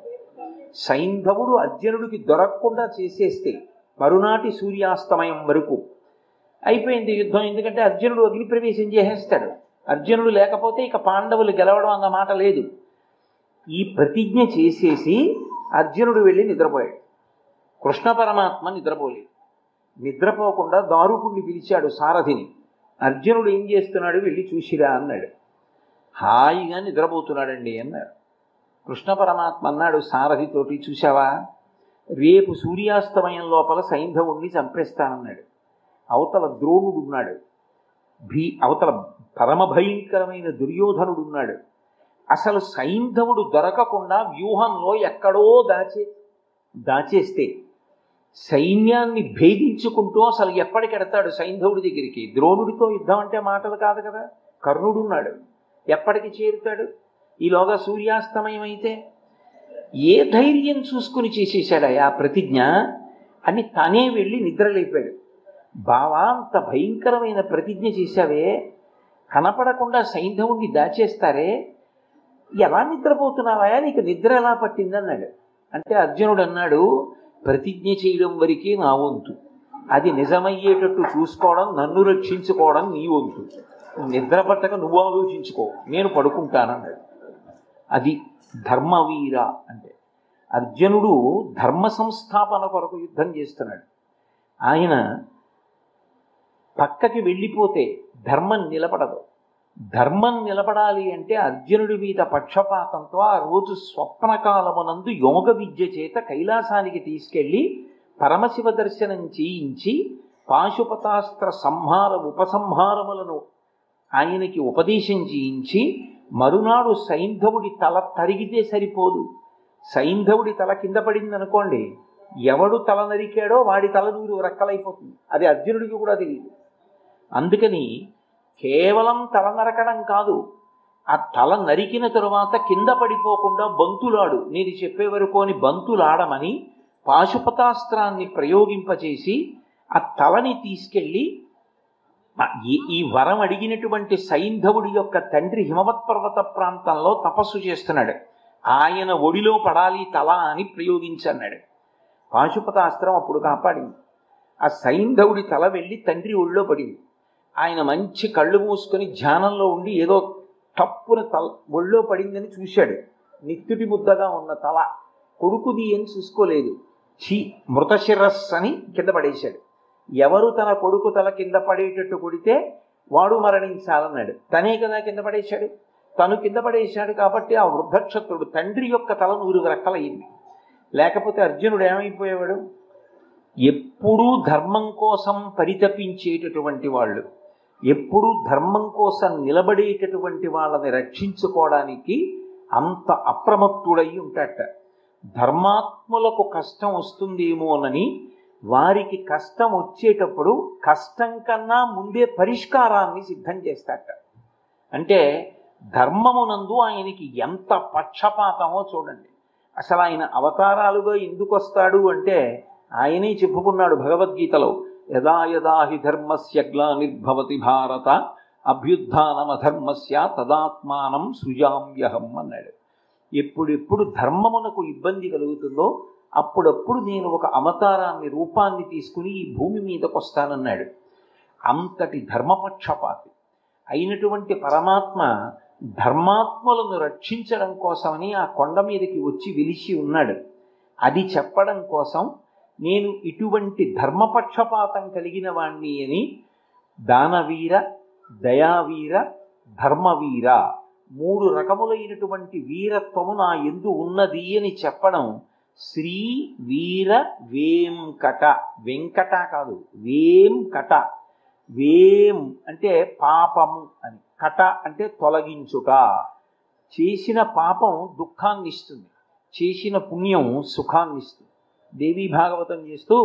సైంధవుడు అర్జునుడికి దొరకకుండా చేసేస్తే మరునాటి సూర్యాస్తమయం వరకు అయిపోయింది యుద్ధం. ఎందుకంటే అర్జునుడు అగ్నిప్రవేశం చేసేస్తాడు. అర్జునుడు లేకపోతే ఇక పాండవులు గెలవడం అన్న మాట లేదు. ఈ ప్రతిజ్ఞ చేసేసి అర్జునుడు వెళ్ళి నిద్రపోయాడు. కృష్ణ పరమాత్మ నిద్రపోలేదు. నిద్రపోకుండా దారుకుణ్ణి పిలిచాడు సారథిని. అర్జునుడు ఏం చేస్తున్నాడు వెళ్ళి చూసిరా అన్నాడు. హాయిగా నిద్రపోతున్నాడండి అన్నాడు. కృష్ణ పరమాత్మ అన్నాడు సారథితోటి, చూశావా, రేపు సూర్యాస్తమయం లోపల సైంధవుణ్ణి చంపేస్తానన్నాడు. అవతల ద్రోణుడు ఉన్నాడు, అవతల పరమభయంకరమైన దుర్యోధనుడు ఉన్నాడు. అసలు సైంధవుడు దొరకకుండా వ్యూహంలో ఎక్కడో దాచేస్తే సైన్యాన్ని భేదించుకుంటూ అసలు ఎప్పటికెడతాడు సైంధవుడి దగ్గరికి? ద్రోణుడితో యుద్ధం అంటే మాటలు కాదు కదా. కర్ణుడున్నాడు, ఎప్పటికి చేరుతాడు? ఈలోగా సూర్యాస్తమయం అయితే ఏ ధైర్యం చూసుకుని చేసేసాడు ఆ ప్రతిజ్ఞ అని తానే వెళ్ళి నిద్రలేపాడు. బావా, అంత భయంకరమైన ప్రతిజ్ఞ చేశావే, కనపడకుండా సైంధవుణ్ణి దాచేస్తారే, ఎలా నిద్రపోతున్నావా, నీకు నిద్ర ఎలా పట్టిందన్నాడు. అంటే అర్జునుడు అన్నాడు, ప్రతిజ్ఞ చేయడం వరకే నా వంతు, అది నిజమయ్యేటట్టు చూసుకోవడం, నన్ను రక్షించుకోవడం నీ వంతు. నిద్ర పట్టక నువ్వు ఆలోచించుకో, నేను పడుకుంటానన్నాడు. అది ధర్మవీర అంటే. అర్జునుడు ధర్మ సంస్థాపన కొరకు యుద్ధం చేస్తున్నాడు. ఆయన పక్కకి వెళ్ళిపోతే ధర్మం నిలబడదు. ధర్మం నిలబడాలి అంటే అర్జునుడి మీద పక్షపాతంతో ఆ రోజు స్వప్నకాలమునందు యోగ విద్య చేత కైలాసానికి తీసుకెళ్ళి పరమశివ దర్శనం చేయించి పాశుపతాస్త్ర ఉపసంహారములను ఆయనకి ఉపదేశం చేయించి మరునాడు సైంధవుడి తల తరిగితే సరిపోదు, సైంధవుడి తల కింద పడింది అనుకోండి, ఎవడు తల నరికాడో వాడి తల నూరు రెక్కలైపోతుంది. అది అర్జునుడికి కూడా తెలియదు. అందుకని కేవలం తల నరకడం కాదు, ఆ తల నరికిన తరువాత కింద పడిపోకుండా బంతులాడు, నేను చెప్పే వరకు అని బంతులాడమని పాశుపతాస్త్రాన్ని ప్రయోగింపచేసి ఆ తలని తీసుకెళ్ళి ఈ వరం అడిగినటువంటి సైంధవుడి యొక్క తండ్రి హిమవత్ పర్వత ప్రాంతంలో తపస్సు చేస్తున్నాడు. ఆయన ఒడిలో పడాలి తల అని ప్రయోగించన్నాడు. పాశుపతాస్త్రం అప్పుడు కాపాడింది. ఆ సైంధవుడి తల వెళ్ళి తండ్రి ఒడిలో పడింది. ఆయన మంచి కళ్ళు మూసుకొని ధ్యానంలో ఉండి ఏదో తప్పున తల ఒళ్ళో పడిందని చూశాడు. నిత్తుటి ముద్దగా ఉన్న తల, కొడుకుది అని చూసుకోలేదు. మృతశిరస్ అని కింద పడేశాడు. ఎవరు తన కొడుకు తల కింద పడేటట్టు కొడితే వాడు మరణించాలన్నాడు. తనే కదా కింద పడేశాడు. తను కింద పడేశాడు కాబట్టి ఆ వృద్ధక్షత్రుడు తండ్రి యొక్క తల 100 రెక్కలయ్యింది. లేకపోతే అర్జునుడు ఏమైపోయేవాడు? ఎప్పుడూ ధర్మం కోసం పరితపించేటటువంటి వాళ్ళు, ఎప్పుడూ ధర్మం కోసం నిలబడేటటువంటి వాళ్ళని రక్షించుకోవడానికి అంత అప్రమత్తుడై ఉంటాట. ధర్మాత్ములకు కష్టం వస్తుందేమోనని వారికి కష్టం వచ్చేటప్పుడు కష్టం కన్నా ముందే పరిష్కారాన్ని సిద్ధం చేస్తాట. అంటే ధర్మమునందు ఆయనకి ఎంత పక్షపాతమో చూడండి. అసలు ఆయన అవతారాలుగా ఎందుకు వస్తాడు అంటే ఆయనే చెప్పుకున్నాడు భగవద్గీతలో, యదా యదా హి ధర్మస్య గ్లానిర్భవతి భారత అభ్యుత్థానమధర్మస్య తదాత్మానం సృజామ్యహం అన్నాడు. ఎప్పుడెప్పుడు ధర్మమునకు ఇబ్బంది కలుగుతుందో అప్పుడప్పుడు నేను ఒక అవతారాన్ని రూపాన్ని తీసుకుని ఈ భూమి మీదకు వస్తానన్నాడు. అంతటి ధర్మపక్షపాతి అయినటువంటి పరమాత్మ ధర్మాత్మలను రక్షించడం కోసమని ఆ కొండ మీదకి వచ్చి వెలిసి ఉన్నాడు. అది చెప్పడం కోసం నేను ఇటువంటి ధర్మపక్షపాతం కలిగిన వాణ్ణి అని దానవీర, దయావీర, ధర్మవీర 3 రకములైనటువంటి వీరత్వము నా యందు ఉన్నది అని చెప్పడం. శ్రీ వీర వేంకట, వెంకట కాదు వేంకట. వేం అంటే పాపము అని, కట అంటే తొలగించుట. చేసిన పాపం దుఃఖాన్ని ఇస్తుంది, చేసిన పుణ్యం సుఖాన్ని ఇస్తుంది. దేవీ భాగవతం చేస్తూ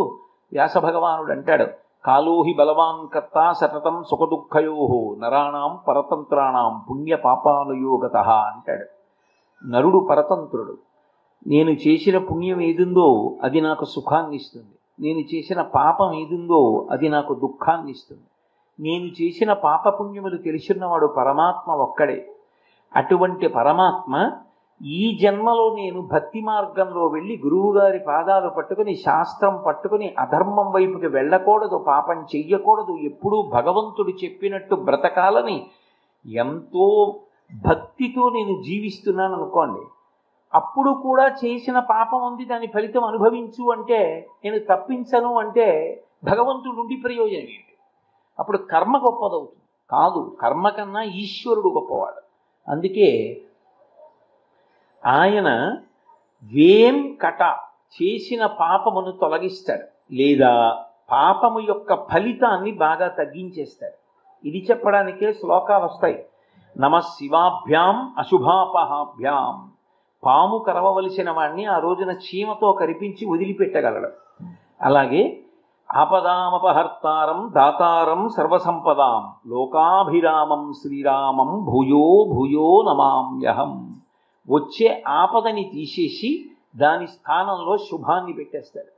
వ్యాస భగవానుడు అంటాడు, కాలోహి బలవాన్ కర్త సతతం సుఖదుఃఖయో నరాణం పరతంత్రాణం పుణ్య పాపానుయోగత అంటాడు. నరుడు పరతంత్రుడు. నేను చేసిన పుణ్యం ఏదుందో అది నాకు సుఖాన్ని ఇస్తుంది, నేను చేసిన పాపం ఏదుందో అది నాకు దుఃఖాన్ని ఇస్తుంది. నేను చేసిన పాపపుణ్యములు తెలిసినవాడు పరమాత్మ ఒక్కడే. అటువంటి పరమాత్మ ఈ జన్మలో నేను భక్తి మార్గంలో వెళ్ళి గురువుగారి పాదాలు పట్టుకుని శాస్త్రం పట్టుకుని అధర్మం వైపుకి వెళ్ళకూడదు, పాపం చెయ్యకూడదు, ఎప్పుడూ భగవంతుడు చెప్పినట్టు బ్రతకాలని ఎంతో భక్తితో నేను జీవిస్తున్నాను అనుకోండి. అప్పుడు కూడా చేసిన పాపం ఉంది, దాని ఫలితం అనుభవించు అంటే, నేను తప్పించను అంటే భగవంతుడు ఉండి ప్రయోజనం ఏంటి? అప్పుడు కర్మ గొప్పదవుతుంది కాదు, కర్మ కన్నా ఈశ్వరుడు గొప్పవాడు. అందుకే ఆయన వేంకట చేసిన పాపమును తొలగిస్తాడు, లేదా పాపము యొక్క ఫలితాన్ని బాగా తగ్గించేస్తాడు. ఇది చెప్పడానికే శ్లోకాలు వస్తాయి. నమ శివాభ్యాం అశుభాపహాభ్యాం. పాము కరవవలసిన వాణ్ణి ఆ రోజున చీమతో కరిపించి వదిలిపెట్టగలడు. అలాగే ఆపదామపహర్తారం దాతారం సర్వసంపదాం లోకాభిరామం శ్రీరామం భూయో భూయో నమామ్యహం. వచ్చే ఆపదని తీసేసి దాని స్థానంలో శుభాన్ని పెట్టేస్తాడు.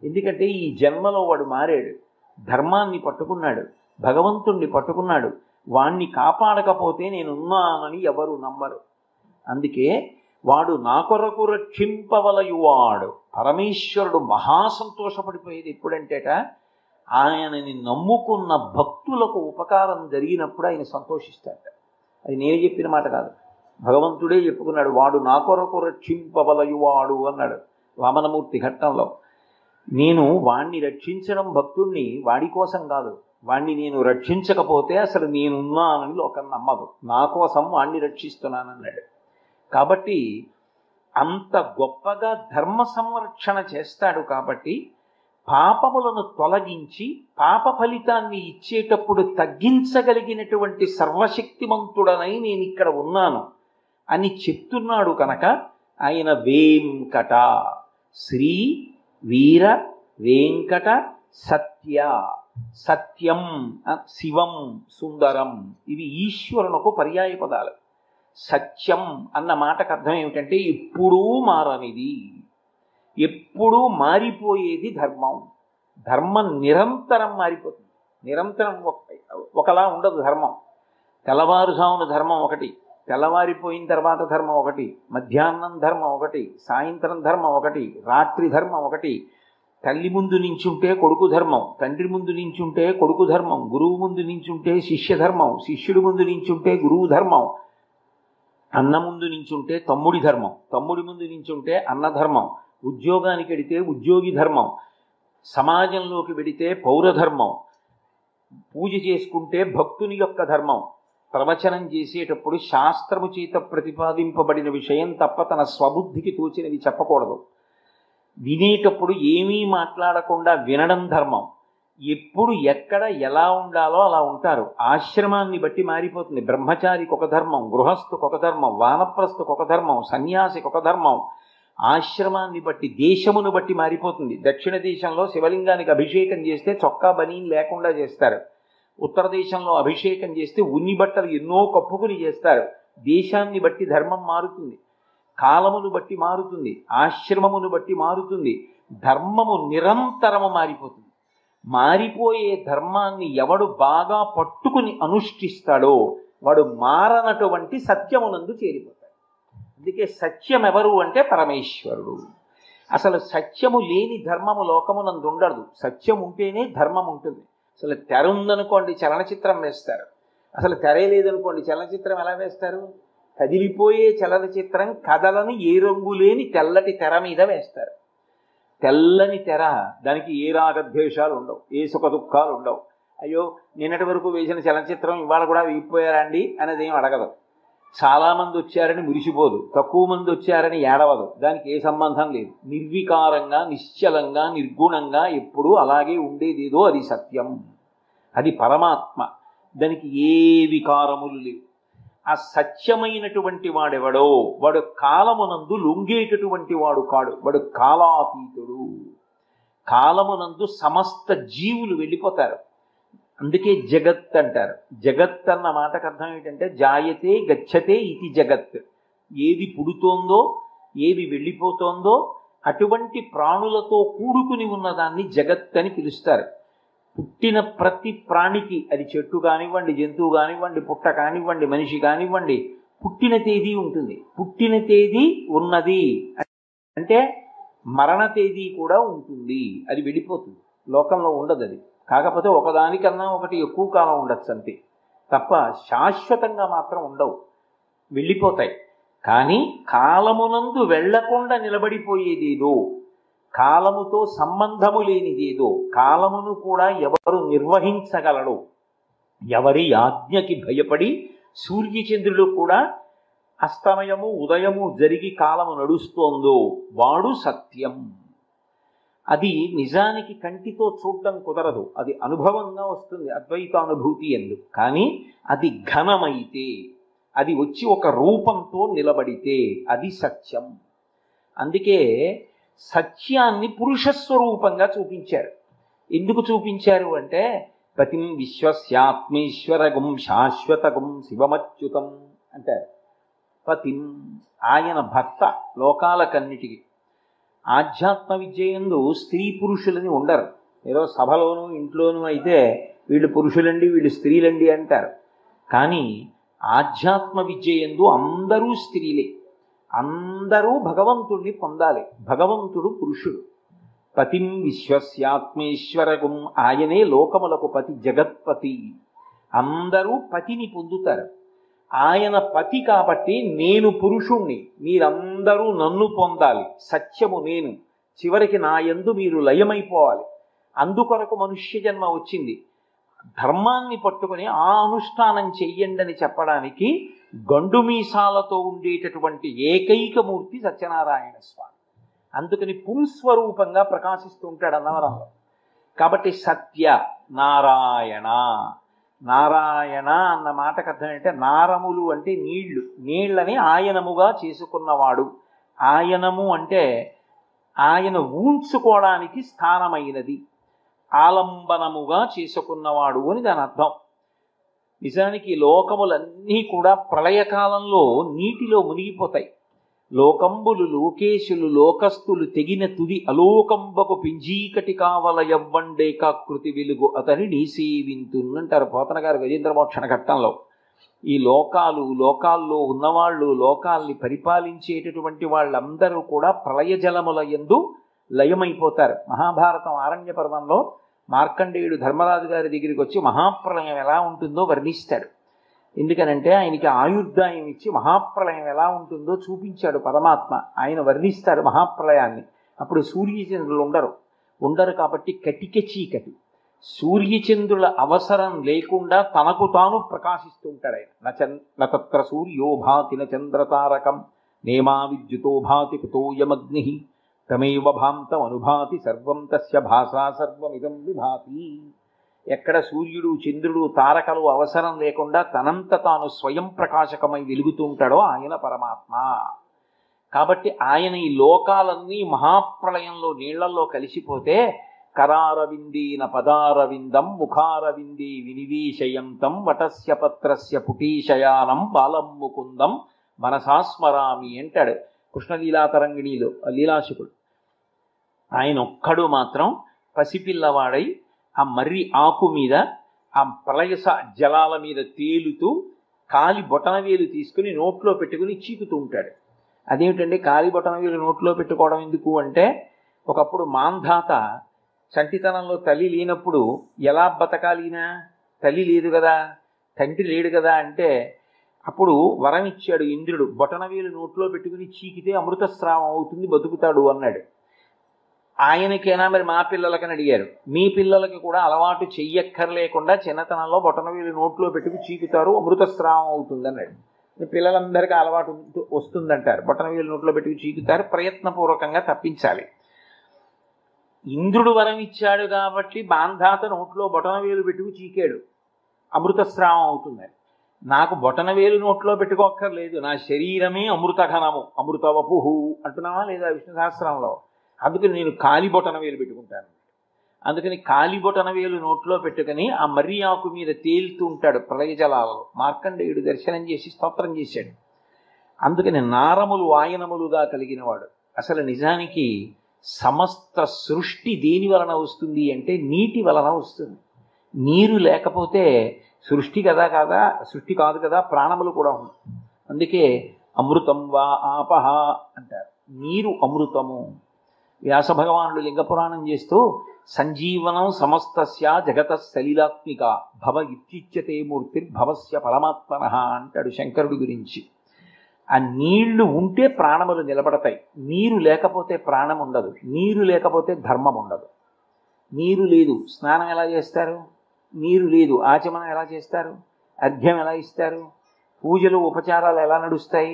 ఎందుకంటే ఈ జన్మలో వాడు మారాడు, ధర్మాన్ని పట్టుకున్నాడు, భగవంతుణ్ణి పట్టుకున్నాడు. వాణ్ణి కాపాడకపోతే నేనున్నానని ఎవరు నమ్మరు. అందుకే వాడు నా కొరకు రక్షింపవలయువాడు. పరమేశ్వరుడు మహాసంతోషపడిపోయేది ఎప్పుడంటేట ఆయనని నమ్ముకున్న భక్తులకు ఉపకారం జరిగినప్పుడు ఆయన సంతోషిస్తాడట. అది నేను చెప్పిన మాట కాదు, భగవంతుడే చెప్పుకున్నాడు. వాడు నా కొరకు రక్షింపవలయువాడు అన్నాడు వామనమూర్తి ఘట్టంలో. నేను వాణ్ణి రక్షించడం భక్తుణ్ణి వాడి కోసం కాదు, వాణ్ణి నేను రక్షించకపోతే అసలు నేనున్నానని లోకం నమ్మదు. నా కోసం వాణ్ణి రక్షిస్తున్నానన్నాడు. కాబట్టి అంత గొప్పగా ధర్మ సంరక్షణ చేస్తాడు. కాబట్టి పాపములను తొలగించి పాప ఫలితాన్ని ఇచ్చేటప్పుడు తగ్గించగలిగినటువంటి సర్వశక్తిమంతుడనై నేను ఇక్కడ ఉన్నాను అని చెప్తున్నాడు కనుక ఆయన వేంకట, శ్రీ వీర వెంకట సత్య. సత్యం, శివం, సుందరం ఇవి ఈశ్వరునకు పర్యాయ పదాలు. సత్యం అన్న మాటకు అర్థం ఏమిటంటే ఎప్పుడూ మారనిది, ఎప్పుడూ మారిపోయేది ధర్మం. ధర్మం నిరంతరం మారిపోతుంది, నిరంతరం ఒకలా ఉండదు ధర్మం. తెల్లవారుజామున ధర్మం ఒకటి, తెల్లవారిపోయిన తర్వాత ధర్మం ఒకటి, మధ్యాహ్నం ధర్మం ఒకటి, సాయంత్రం ధర్మం ఒకటి, రాత్రి ధర్మం ఒకటి. తల్లి ముందు నించుంటే కొడుకు ధర్మం, తండ్రి ముందు నించుంటే కొడుకు ధర్మం, గురువు ముందు నించుంటే శిష్య ధర్మం, శిష్యుడి ముందు నించుంటే గురువు ధర్మం, అన్న ముందు నించుంటే తమ్ముడి ధర్మం, తమ్ముడి ముందు నించుంటే అన్న ధర్మం, ఉద్యోగానికి వెడితే ఉద్యోగి ధర్మం, సమాజంలోకి వెడితే పౌరధర్మం, పూజ చేసుకుంటే భక్తుని యొక్క ధర్మం. ప్రవచనం చేసేటప్పుడు శాస్త్రము చేత ప్రతిపాదింపబడిన విషయం తప్ప తన స్వబుద్ధికి తోచినది చెప్పకూడదు. వినేటప్పుడు ఏమీ మాట్లాడకుండా వినడం ధర్మం. ఎప్పుడు ఎక్కడ ఎలా ఉండాలో అలా ఉంటారు. ఆశ్రమాన్ని బట్టి మారిపోతుంది. బ్రహ్మచారికి ఒక ధర్మం, గృహస్థుకు ఒక ధర్మం, వానప్రస్థుకు ఒక ధర్మం, సన్యాసికి ఒక ధర్మం. ఆశ్రమాన్ని బట్టి, దేశమును బట్టి మారిపోతుంది. దక్షిణ దేశంలో శివలింగానికి అభిషేకం చేస్తే చొక్కా బనీన్ లేకుండా చేస్తారు. ఉత్తర దేశంలో అభిషేకం చేస్తే ఉన్ని బట్టలు ఎన్నో కప్పుకుని చేస్తారు. దేశాన్ని బట్టి ధర్మం మారుతుంది, కాలమును బట్టి మారుతుంది, ఆశ్రమమును బట్టి మారుతుంది. ధర్మము నిరంతరము మారిపోతుంది. మారిపోయే ధర్మాన్ని ఎవడు బాగా పట్టుకుని అనుష్ఠిస్తాడో వాడు మారనటువంటి సత్యమునందు చేరిపోతాడు. అందుకే సత్యం ఎవరు అంటే పరమేశ్వరుడు. అసలు సత్యము లేని ధర్మము లోకమునందు ఉండదు. సత్యం ఉంటేనే ధర్మం ఉంటుంది. అసలు తెర ఉందనుకోండి చలనచిత్రం వేస్తారు, అసలు తెరే లేదనుకోండి చలనచిత్రం ఎలా వేస్తారు? కదిలిపోయే చలనచిత్రం కథలను ఏ రంగు లేని తెల్లటి తెర మీద వేస్తారు. తెల్లని తెర, దానికి ఏ రాగద్వేషాలు ఉండవు, ఏ సుఖ దుఃఖాలు ఉండవు. అయ్యో నిన్నటి వరకు వేసిన చలనచిత్రం ఇవాళ కూడా వేయిపోయారా అండి అనేది ఏం అడగదు. చాలామంది వచ్చారని మురిసిపోదు, తక్కువ మంది వచ్చారని ఏడవదు. దానికి ఏ సంబంధం లేదు. నిర్వికారంగా, నిశ్చలంగా, నిర్గుణంగా ఎప్పుడూ అలాగే ఉండేదేదో అది సత్యం, అది పరమాత్మ. దానికి ఏ వికారములు లేవు. ఆ సత్యమైనటువంటి వాడెవడో వాడు కాలమునందు లొంగేటటువంటి వాడు కాడు. వాడు కాలాతీతుడు. కాలమునందు సమస్త జీవులు వెళ్ళిపోతారు. అందుకే జగత్ అంటారు. జగత్ అన్న మాటకు అర్థం ఏంటంటే జాయతే గచ్చతే ఇది జగత్. ఏది పుడుతోందో, ఏది వెళ్ళిపోతోందో అటువంటి ప్రాణులతో కూడుకుని ఉన్నదాన్ని జగత్ అని పిలుస్తారు. పుట్టిన ప్రతి ప్రాణికి, అది చెట్టు కానివ్వండి, జంతువు కానివ్వండి, పుట్ట కానివ్వండి, మనిషి కానివ్వండి, పుట్టిన తేదీ ఉంటుంది. పుట్టిన తేదీ ఉన్నది అంటే మరణ తేదీ కూడా ఉంటుంది. అది వెళ్ళిపోతుంది, లోకంలో ఉండదు అది. కాకపోతే ఒకదానికన్నా ఒకటి ఎక్కువ కాలం ఉండొచ్చు అంతే తప్ప శాశ్వతంగా మాత్రం ఉండవు, వెళ్ళిపోతాయి. కానీ కాలమునందు వెళ్లకుండా నిలబడిపోయేదేదో, కాలముతో సంబంధము లేనిదేదో, కాలమును కూడా ఎవరు నిర్వహించగలడు, ఎవరి ఆజ్ఞకి భయపడి సూర్యచంద్రులు కూడా అస్తమయము ఉదయము జరిగి కాలము నడుస్తోందో వాడు సత్యం. అది నిజానికి కంటితో చూడడం కుదరదు, అది అనుభవంగా వస్తుంది, అద్వైతానుభూతి ఎందు. కానీ అది ఘనమైతే, అది వచ్చి ఒక రూపంతో నిలబడితే అది సత్యం. అందుకే సత్యాన్ని పురుషస్వరూపంగా చూపించారు. ఎందుకు చూపించారు అంటే పతిం విశ్వస్యాత్మేశ్వరగం శాశ్వతగం శివమచ్యుతం అంటారు. పతిం, ఆయన భర్త లోకాలకన్నిటికీ. ఆధ్యాత్మ విద్యయందు స్త్రీ పురుషులని ఉండరు. ఏదో సభలోనూ ఇంట్లోనూ అయితే వీళ్ళు పురుషులండి వీళ్ళు స్త్రీలండి అంటారు. కానీ ఆధ్యాత్మ విద్యయందు అందరూ స్త్రీలే, అందరూ భగవంతుడిని పొందాలి. భగవంతుడు పురుషుడు. పతిం విశ్వస్యాత్మేశ్వరగం, ఆయనే లోకములకు పతి, జగత్పతి. అందరూ పతిని పొందుతారు. ఆయన పతి కాబట్టి నేను పురుషుణ్ణి, మీరందరూ నన్ను పొందాలి, సత్యము నేను, చివరికి నా యందు మీరు లయమైపోవాలి. అందుకొరకు మనుష్య జన్మ వచ్చింది. ధర్మాన్ని పట్టుకుని ఆ అనుష్ఠానం చెయ్యండి అని చెప్పడానికి గండు మీసాలతో ఉండేటటువంటి ఏకైక మూర్తి సత్యనారాయణ స్వామి. అందుకని పుంస్వరూపంగా ప్రకాశిస్తూ ఉంటాడు అన్నవరంలో. కాబట్టి సత్య నారాయణ, నారాయణ అన్న మాటకు అర్థం ఏంటంటే నారములు అంటే నీళ్లు, నీళ్లని ఆయనముగా చేసుకున్నవాడు. ఆయనము అంటే ఆయన ఊంచుకోవడానికి స్థానమైనది, ఆలంబనముగా చేసుకున్నవాడు అని దాని అర్థం. నిజానికి లోకములన్నీ కూడా ప్రళయకాలంలో నీటిలో మునిగిపోతాయి. లోకంబులు లోకేశులు లోకస్తులు తెగిన తుది అలోకంబకు పింజీకటి కావల యవ్వండేకాకృతి వెలుగు అతని నీసేవింతున్నంటారు పోతన గారు గజేంద్రమోక్షణ ఘట్టంలో. ఈ లోకాల్లో ఉన్నవాళ్ళు, లోకాల్ని పరిపాలించేటటువంటి వాళ్ళందరూ కూడా ప్రళయ జలముల యందు లయమైపోతారు. మహాభారతం ఆరణ్య పర్వంలో మార్కండేయుడు ధర్మరాజు గారి దగ్గరికి వచ్చి మహాప్రళయం ఎలా ఉంటుందో వర్ణిస్తాడు. ఎందుకనంటే ఆయనకి ఆయుర్దాయం ఇచ్చి మహాప్రళయం ఎలా ఉంటుందో చూపించాడు పరమాత్మ. ఆయన వర్ణిస్తాడు మహాప్రళయాన్ని. అప్పుడు సూర్యచంద్రులు ఉండరు కాబట్టి కటిక చీకటి. సూర్యచంద్రుల అవసరం లేకుండా తనకు తాను ప్రకాశిస్తూ ఉంటాడు ఆయన. నత్ర సూర్యో భాతి చంద్రతారకం నేమా విద్యుతో భాతి కుతోయమగ్ని తమేవ భాంతం అనుభాతి సర్వం తస్య భాషా సర్వమిదం విభాతి. ఎక్కడ సూర్యుడు చంద్రుడు తారకలు అవసరం లేకుండా తనంత తాను స్వయం ప్రకాశకమై వెలుగుతూ ఉంటాడో ఆయన పరమాత్మ. కాబట్టి ఆయన ఈ లోకాలన్నీ మహాప్రళయంలో నీళ్లలో కలిసిపోతే కరారవిందేన పదారవిందం ముఖారవిందే వినివేశయంతం వటస్య పత్రస్య పుటీశయానం బాలం ముకుందం మనసాస్మరామి అంటాడు కృష్ణలీలాతరంగిణిలో లీలాశుకుడు. ఆయన ఒక్కడు మాత్రం పసిపిల్లవాడై ఆ మర్రి ఆకు మీద ఆ ప్రళయస జలాల మీద తేలుతూ కాలి బొటనవేలు తీసుకుని నోట్లో పెట్టుకుని చీకుతూ ఉంటాడు. అదేమిటండి కాలి బొటనవేలు నోట్లో పెట్టుకోవడం ఎందుకు అంటే, ఒకప్పుడు మాంధాత చంటితనంలో తల్లి లేనప్పుడు ఎలా బతకాలినా, తల్లి లేదు కదా, తండ్రి లేడు కదా అంటే అప్పుడు వరం ఇచ్చాడు ఇంద్రుడు, బొటనవేలు నోట్లో పెట్టుకుని చీకితే అమృతస్రావం అవుతుంది, బతుకుతాడు అన్నాడు. ఆయనకైనా మరి మా పిల్లలకని అడిగారు. మీ పిల్లలకి కూడా అలవాటు చెయ్యక్కర్లేకుండా చిన్నతనంలో బొటనవేలు నోట్లో పెట్టుకు చీకుతారు, అమృతస్రావం అవుతుంది అన్నాడు. పిల్లలందరికీ అలవాటు వస్తుందంటారు, బొటనవేలు నోట్లో పెట్టుకు చీకుతారు, ప్రయత్నపూర్వకంగా తప్పించాలి. ఇంద్రుడు వరం ఇచ్చాడు కాబట్టి బాంధాత నోట్లో బొటనవేలు పెట్టుకు చీకాడు, అమృతస్రావం అవుతుందని. నాకు బొటనవేలు నోట్లో పెట్టుకోక్కర్లేదు, నా శరీరమే అమృతఘనము అమృతవపుహు అంటున్నావా లేదా విష్ణు సహస్రంలో. అందుకని నేను కాలి బొటనవేలు పెట్టుకుంటాను. అందుకని కాలి బొటనవేలు నోట్లో పెట్టుకుని ఆ మర్రి ఆకు మీద తేలుతూ ఉంటాడు ప్రళయ జలాలలో. మార్కండేయుడు దర్శనం చేసి స్తోత్రం చేశాడు. అందుకని నారములు వాయనములుగా కలిగినవాడు. అసలు నిజానికి సమస్త సృష్టి దేని వలన వస్తుంది అంటే నీటి వలన వస్తుంది. నీరు లేకపోతే సృష్టి సృష్టి కాదు కదా, ప్రాణములు కూడా ఉన్నాయి. అందుకే అమృతం వా ఆపహ అంటారు, నీరు అమృతము. వ్యాస భగవానుడు లింగపురాణం చేస్తూ సంజీవనం సమస్తస్య జగత సలిలాత్మిక భవ ఇత్యుచ్యతే మూర్తిర్భవస్య పరమాత్మనః అంటాడు శంకరుడి గురించి. ఆ నీళ్లు ఉంటే ప్రాణములు నిలబడతాయి, నీరు లేకపోతే ప్రాణం ఉండదు, నీరు లేకపోతే ధర్మం ఉండదు. నీరు లేదు స్నానం ఎలా చేస్తారు, నీరు లేదు ఆచమనం ఎలా చేస్తారు, అర్ఘ్యం ఎలా ఇస్తారు, పూజలు ఉపచారాలు ఎలా నడుస్తాయి,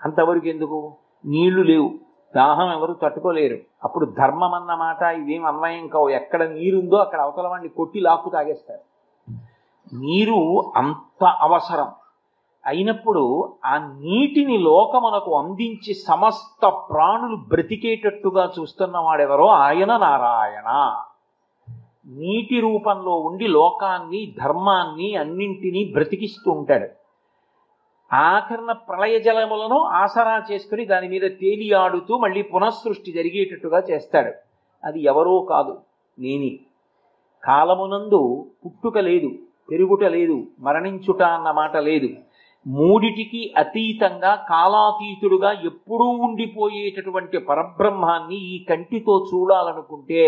అంతవరకు ఎందుకు. నీళ్లు లేవు, దాహం ఎవరు తట్టుకోలేరు. అప్పుడు ధర్మం అన్నమాట ఇవేం అన్వయం కావు. ఎక్కడ నీరుందో అక్కడ అవతల వాడిని కొట్టి లాక్కు తాగేస్తారు. నీరు అంత అవసరం అయినప్పుడు ఆ నీటిని లోకమునకు అందించి సమస్త ప్రాణులు బ్రతికేటట్టుగా చూస్తున్నవాడెవరో ఆయన నారాయణ. నీటి రూపంలో ఉండి లోకాన్ని ధర్మాన్ని అన్నింటినీ బ్రతికిస్తూ ఉంటాడు. ఆఖరణ ప్రళయ జలములను ఆసరా చేసుకుని దాని మీద తేలియాడుతూ మళ్ళీ పునఃసృష్టి జరిగేటట్టుగా చేస్తాడు. అది ఎవరో కాదు, నేనే. కాలమునందు పుట్టుక లేదు, పెరుగుట లేదు, మరణించుట అన్న మాట లేదు. మూడిటికి అతీతంగా కాలాతీతుడుగా ఎప్పుడూ ఉండిపోయేటటువంటి పరబ్రహ్మాన్ని ఈ కంటితో చూడాలనుకుంటే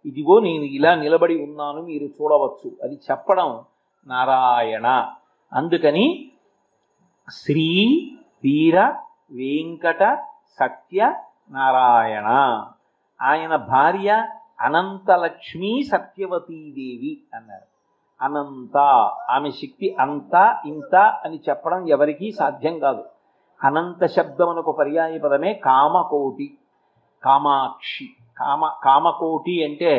ఇదిగో నేను ఇలా నిలబడి ఉన్నాను, మీరు చూడవచ్చు. అది చెప్పడం నారాయణ. అందుకని శ్రీ వీర వెంకట సత్య నారాయణ. ఆయన భార్య అనంతలక్ష్మీ సత్యవతీదేవి అన్నారు. అనంత, ఆమె శక్తి అంత ఇంత అని చెప్పడం ఎవరికీ సాధ్యం కాదు. అనంత శబ్దమునకు పర్యాయ పదమే కామకోటి, కామాక్షి. కామకోటి అంటే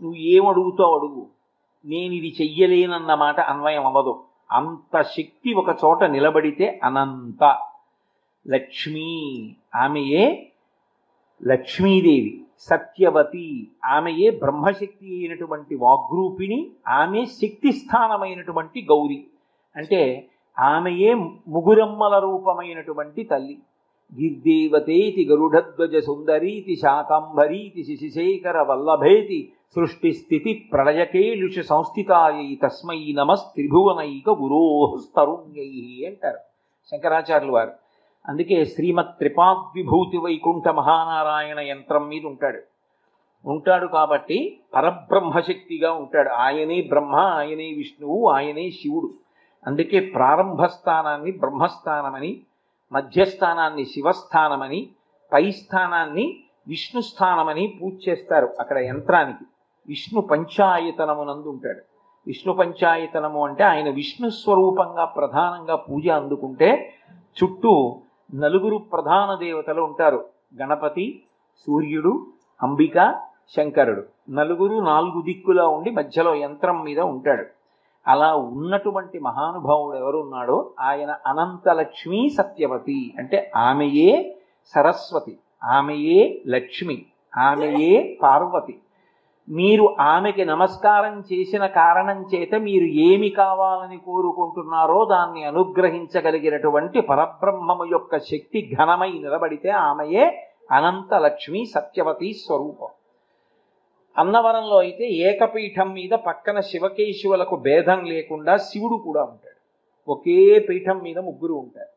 నువ్వు ఏమడుగుతావు అడుగు, నేను ఇది చెయ్యలేనన్నమాట అన్వయం అవ్వదు. అంత శక్తి ఒక చోట నిలబడితే అనంత. లక్ష్మీ, ఆమెయే లక్ష్మీదేవి సత్యవతి, ఆమెయే బ్రహ్మశక్తి అయినటువంటి వాగ్రూపిణి, ఆమె శక్తి స్థానమైనటువంటి గౌరి. అంటే ఆమెయే ముగురమ్మల రూపమైనటువంటి తల్లి. గిర్దేవతేతి గరుడధ్వజ సుందరీతి శాకంభరీతి శిశిశేఖర వల్లభేతి సృష్టి స్థితి ప్రళయకేలుష సంస్థితాయై తస్మై నమస్త్రిభువనైక గురోస్తరుణ్యై అంటారు శంకరాచార్యులు వారు. అందుకే శ్రీమత్ త్రిపాద్విభూతి వైకుంఠ మహానారాయణ యంత్రం మీద ఉంటాడు కాబట్టి పరబ్రహ్మశక్తిగా ఉంటాడు. ఆయనే బ్రహ్మ, ఆయనే విష్ణువు, ఆయనే శివుడు. అందుకే ప్రారంభస్థానాన్ని బ్రహ్మస్థానమని, మధ్యస్థానాన్ని శివస్థానమని, పై స్థానాన్ని విష్ణు స్థానమని పూజ చేస్తారు అక్కడ యంత్రానికి. విష్ణు పంచాయతనమునందు ఉంటాడు. విష్ణు పంచాయతనము అంటే ఆయన విష్ణు స్వరూపంగా ప్రధానంగా పూజ అందుకుంటే చుట్టూ నలుగురు ప్రధాన దేవతలు ఉంటారు. గణపతి, సూర్యుడు, అంబిక, శంకరుడు. నలుగురు నాలుగు దిక్కులా ఉండి మధ్యలో యంత్రం మీద ఉంటాడు. అలా ఉన్నటువంటి మహానుభావుడు ఎవరున్నాడో ఆయన అనంతలక్ష్మీ సత్యవతి. అంటే ఆమెయే సరస్వతి, ఆమెయే లక్ష్మి, ఆమెయే పార్వతి. మీరు ఆమెకి నమస్కారం చేసిన కారణం చేత మీరు ఏమి కావాలని కోరుకుంటున్నారో దాన్ని అనుగ్రహించగలిగినటువంటి పరబ్రహ్మము యొక్క శక్తి ఘనమై నిలబడితే ఆమెయే అనంత లక్ష్మి సత్యవతి స్వరూపం. అన్నవరంలో అయితే ఏకపీఠం మీద పక్కన శివకేశవులకు భేదం లేకుండా శివుడు కూడా ఉంటాడు. ఒకే పీఠం మీద ముగ్గురు ఉంటారు.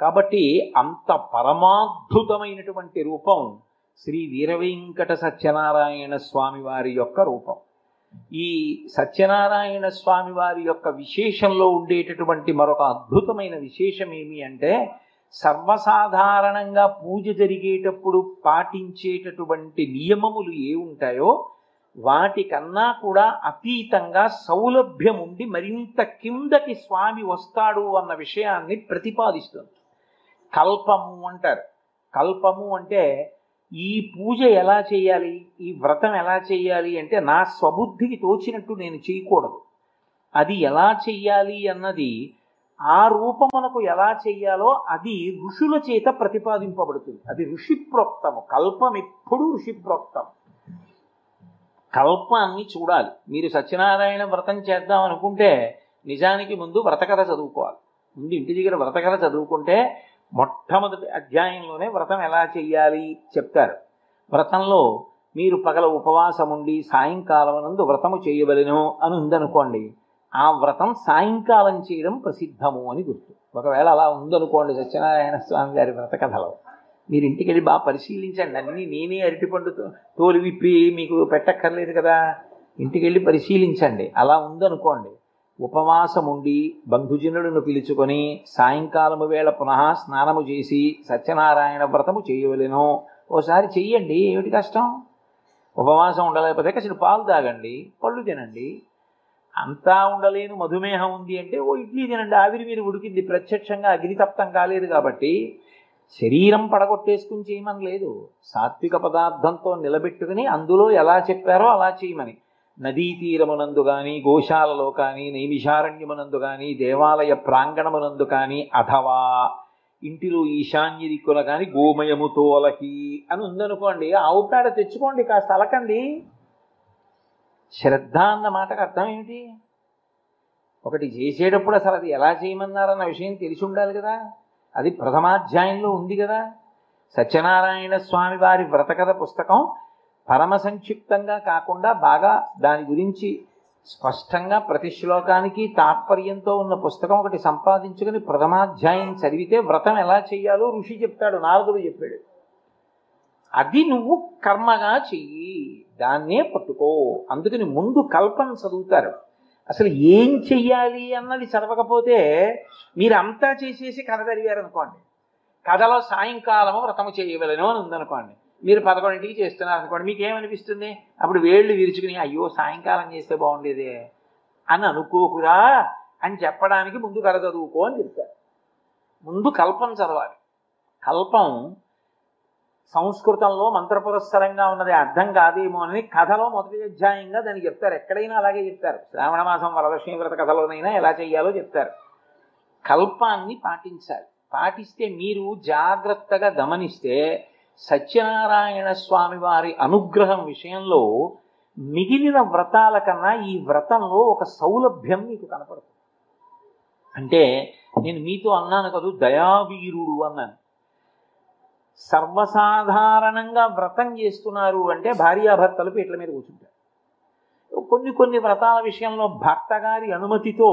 కాబట్టి అంత పరమాద్భుతమైనటువంటి రూపం శ్రీ వీరవెంకట సత్యనారాయణ స్వామి వారి యొక్క రూపం. ఈ సత్యనారాయణ స్వామి వారి యొక్క విశేషంలో ఉండేటటువంటి మరొక అద్భుతమైన విశేషం ఏమి అంటే, సర్వసాధారణంగా పూజ జరిగేటప్పుడు పాటించేటటువంటి నియమములు ఏ ఉంటాయో వాటికన్నా కూడా అతీతంగా సౌలభ్యం ఉండి మరింత కిందకి స్వామి వస్తాడు అన్న విషయాన్ని ప్రతిపాదిస్తుంది. కల్పము అంటారు. కల్పము అంటే ఈ పూజ ఎలా చేయాలి, ఈ వ్రతం ఎలా చేయాలి అంటే నా స్వబుద్ధికి తోచినట్టు నేను చేయకూడదు. అది ఎలా చెయ్యాలి అన్నది ఆ రూపమునకు ఎలా చెయ్యాలో అది ఋషుల చేత ప్రతిపాదింపబడుతుంది. అది ఋషిప్రోక్తము. కల్పం ఎప్పుడూ ఋషిప్రోక్తం. కల్పాన్ని చూడాలి. మీరు సత్యనారాయణ వ్రతం చేద్దాం అనుకుంటే నిజానికి ముందు వ్రతకథ చదువుకోవాలి. ముందు ఇంటి దగ్గర వ్రతకథ చదువుకుంటే మొట్టమొదటి అధ్యాయంలోనే వ్రతం ఎలా చెయ్యాలి చెప్తారు. వ్రతంలో మీరు పగల ఉపవాసం ఉండి సాయంకాలం నందు వ్రతము చేయవలెను అని ఉందనుకోండి, ఆ వ్రతం సాయంకాలం చేయడం ప్రసిద్ధము అని గుర్తు. ఒకవేళ అలా ఉందనుకోండి సత్యనారాయణ స్వామి గారి వ్రత కథలో, మీరు ఇంటికి వెళ్ళి బాగా పరిశీలించండి. అన్నీ నేనే అరటిపండు తోలు విప్పి మీకు పెట్టక్కర్లేదు కదా, ఇంటికి వెళ్ళి పరిశీలించండి. అలా ఉందనుకోండి, ఉపవాసం ఉండి బంధుజనులను పిలుచుకొని సాయంకాలము వేళ పునః స్నానము చేసి సత్యనారాయణ వ్రతము చేయవలెను. ఓసారి చెయ్యండి, ఏమిటి కష్టం? ఉపవాసం ఉండలేకపోతే కాసిన పాలు తాగండి, పళ్ళు తినండి. అంతా ఉండలేను, మధుమేహం ఉంది అంటే ఓ ఇడ్లీ తినండి, ఆవిరి మీరు ఉడికింది, ప్రత్యక్షంగా అగ్నితప్తం కాలేదు కాబట్టి శరీరం పడగొట్టేసుకుని చేయమని లేదు. సాత్విక పదార్థంతో నిలబెట్టుకుని అందులో ఎలా చెప్పారో అలా చేయమని. నదీ తీరమునందు కానీ, గోశాలలో కానీ, నైమిషారణ్యమునందు కానీ, దేవాలయ ప్రాంగణమునందు కానీ, అథవా ఇంటిలో ఈశాన్య దిక్కున కానీ గోమయముతో అలకి అని ఉందనుకోండి, ఆవు పేడ తెచ్చుకోండి, కాస్త అలకండి. శ్రద్ధ అన్న మాటకు అర్థం ఏమిటి? ఒకటి చేసేటప్పుడు అసలు అది ఎలా చేయమన్నారన్న విషయం తెలిసి ఉండాలి కదా. అది ప్రథమాధ్యాయంలో ఉంది కదా. సత్యనారాయణ స్వామి వారి వ్రతకథ పుస్తకం పరమ సంక్షిప్తంగా కాకుండా బాగా దాని గురించి స్పష్టంగా ప్రతి శ్లోకానికి తాత్పర్యంతో ఉన్న పుస్తకం ఒకటి సంపాదించుకుని ప్రథమాధ్యాయం చదివితే వ్రతం ఎలా చెయ్యాలో ఋషి చెప్తాడు, నారదుడు చెప్పాడు. అది నువ్వు కర్మగా చెయ్యి, దాన్నే పట్టుకో. అందుకని ముందు కల్పన చదువుతారు. అసలు ఏం చెయ్యాలి అన్నది చదవకపోతే మీరు అంతా చేసేసి కథ చదివారనుకోండి, కథలో సాయంకాలము వ్రతము చేయవలెను అని ఉందనుకోండి, మీరు 11ంటికి చేస్తున్నారు అనుకోండి, మీకు ఏమనిపిస్తుంది? అప్పుడు వేళ్ళు విరుచుకుని అయ్యో సాయంకాలం చేస్తే బాగుండేదే అని అనుకోకురా అని చెప్పడానికి ముందు కథ చదువుకో అని చెప్తారు. ముందు కల్పం చదవాలి. కల్పం సంస్కృతంలో మంత్రపురస్సరంగా ఉన్నది, అర్థం కాదేమో అని కథలో మొదటి అధ్యాయంగా దాన్ని చెప్తారు. ఎక్కడైనా అలాగే చెప్తారు. శ్రావణ మాసం వరలక్ష్మీ వ్రత కథలోనైనా ఎలా చెయ్యాలో చెప్తారు. కల్పాన్ని పాటించాలి. పాటిస్తే మీరు జాగ్రత్తగా గమనిస్తే సత్యనారాయణ స్వామి వారి అనుగ్రహం విషయంలో మిగిలిన వ్రతాల కన్నా ఈ వ్రతంలో ఒక సౌలభ్యం మీకు కనపడుతుంది. అంటే నేను మీతో అన్నాను కదూ, దయావీరుడు అన్నాను. సర్వసాధారణంగా వ్రతం చేస్తున్నారు అంటే భార్యాభర్తలు పీటల మీద కూర్చుంటారు. కొన్ని వ్రతాల విషయంలో భర్త గారి అనుమతితో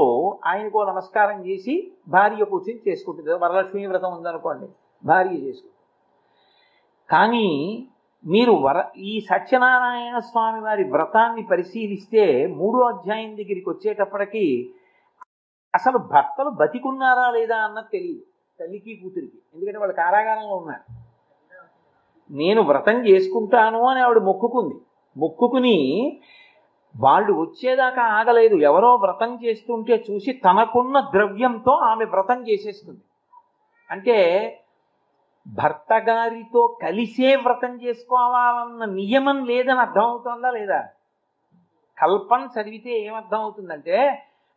ఆయనకో నమస్కారం చేసి భార్య కూర్చొని చేసుకుంటుంది. వరలక్ష్మి వ్రతం ఉందనుకోండి, భార్య చేసుకుంటుంది. కానీ మీరు ఈ సత్యనారాయణ స్వామి వారి వ్రతాన్ని పరిశీలిస్తే 3వ అధ్యాయం దగ్గరికి వచ్చేటప్పటికి అసలు భర్తలు బతికున్నారా లేదా అన్నది తెలియదు తల్లికి కూతురికి. ఎందుకంటే వాళ్ళు కారాగారంలో ఉన్నారు. నేను వ్రతం చేసుకుంటాను అని ఆవిడ మొక్కుకుని వాళ్ళు వచ్చేదాకా ఆగలేదు. ఎవరో వ్రతం చేస్తుంటే చూసి తనకున్న ద్రవ్యంతో ఆమె వ్రతం చేసేస్తుంది. అంటే భర్త గారితో కలిసే వ్రతం చేసుకోవాలన్న నియమం లేదని అర్థమవుతుందా లేదా? కల్పన చదివితే ఏమర్థం అవుతుందంటే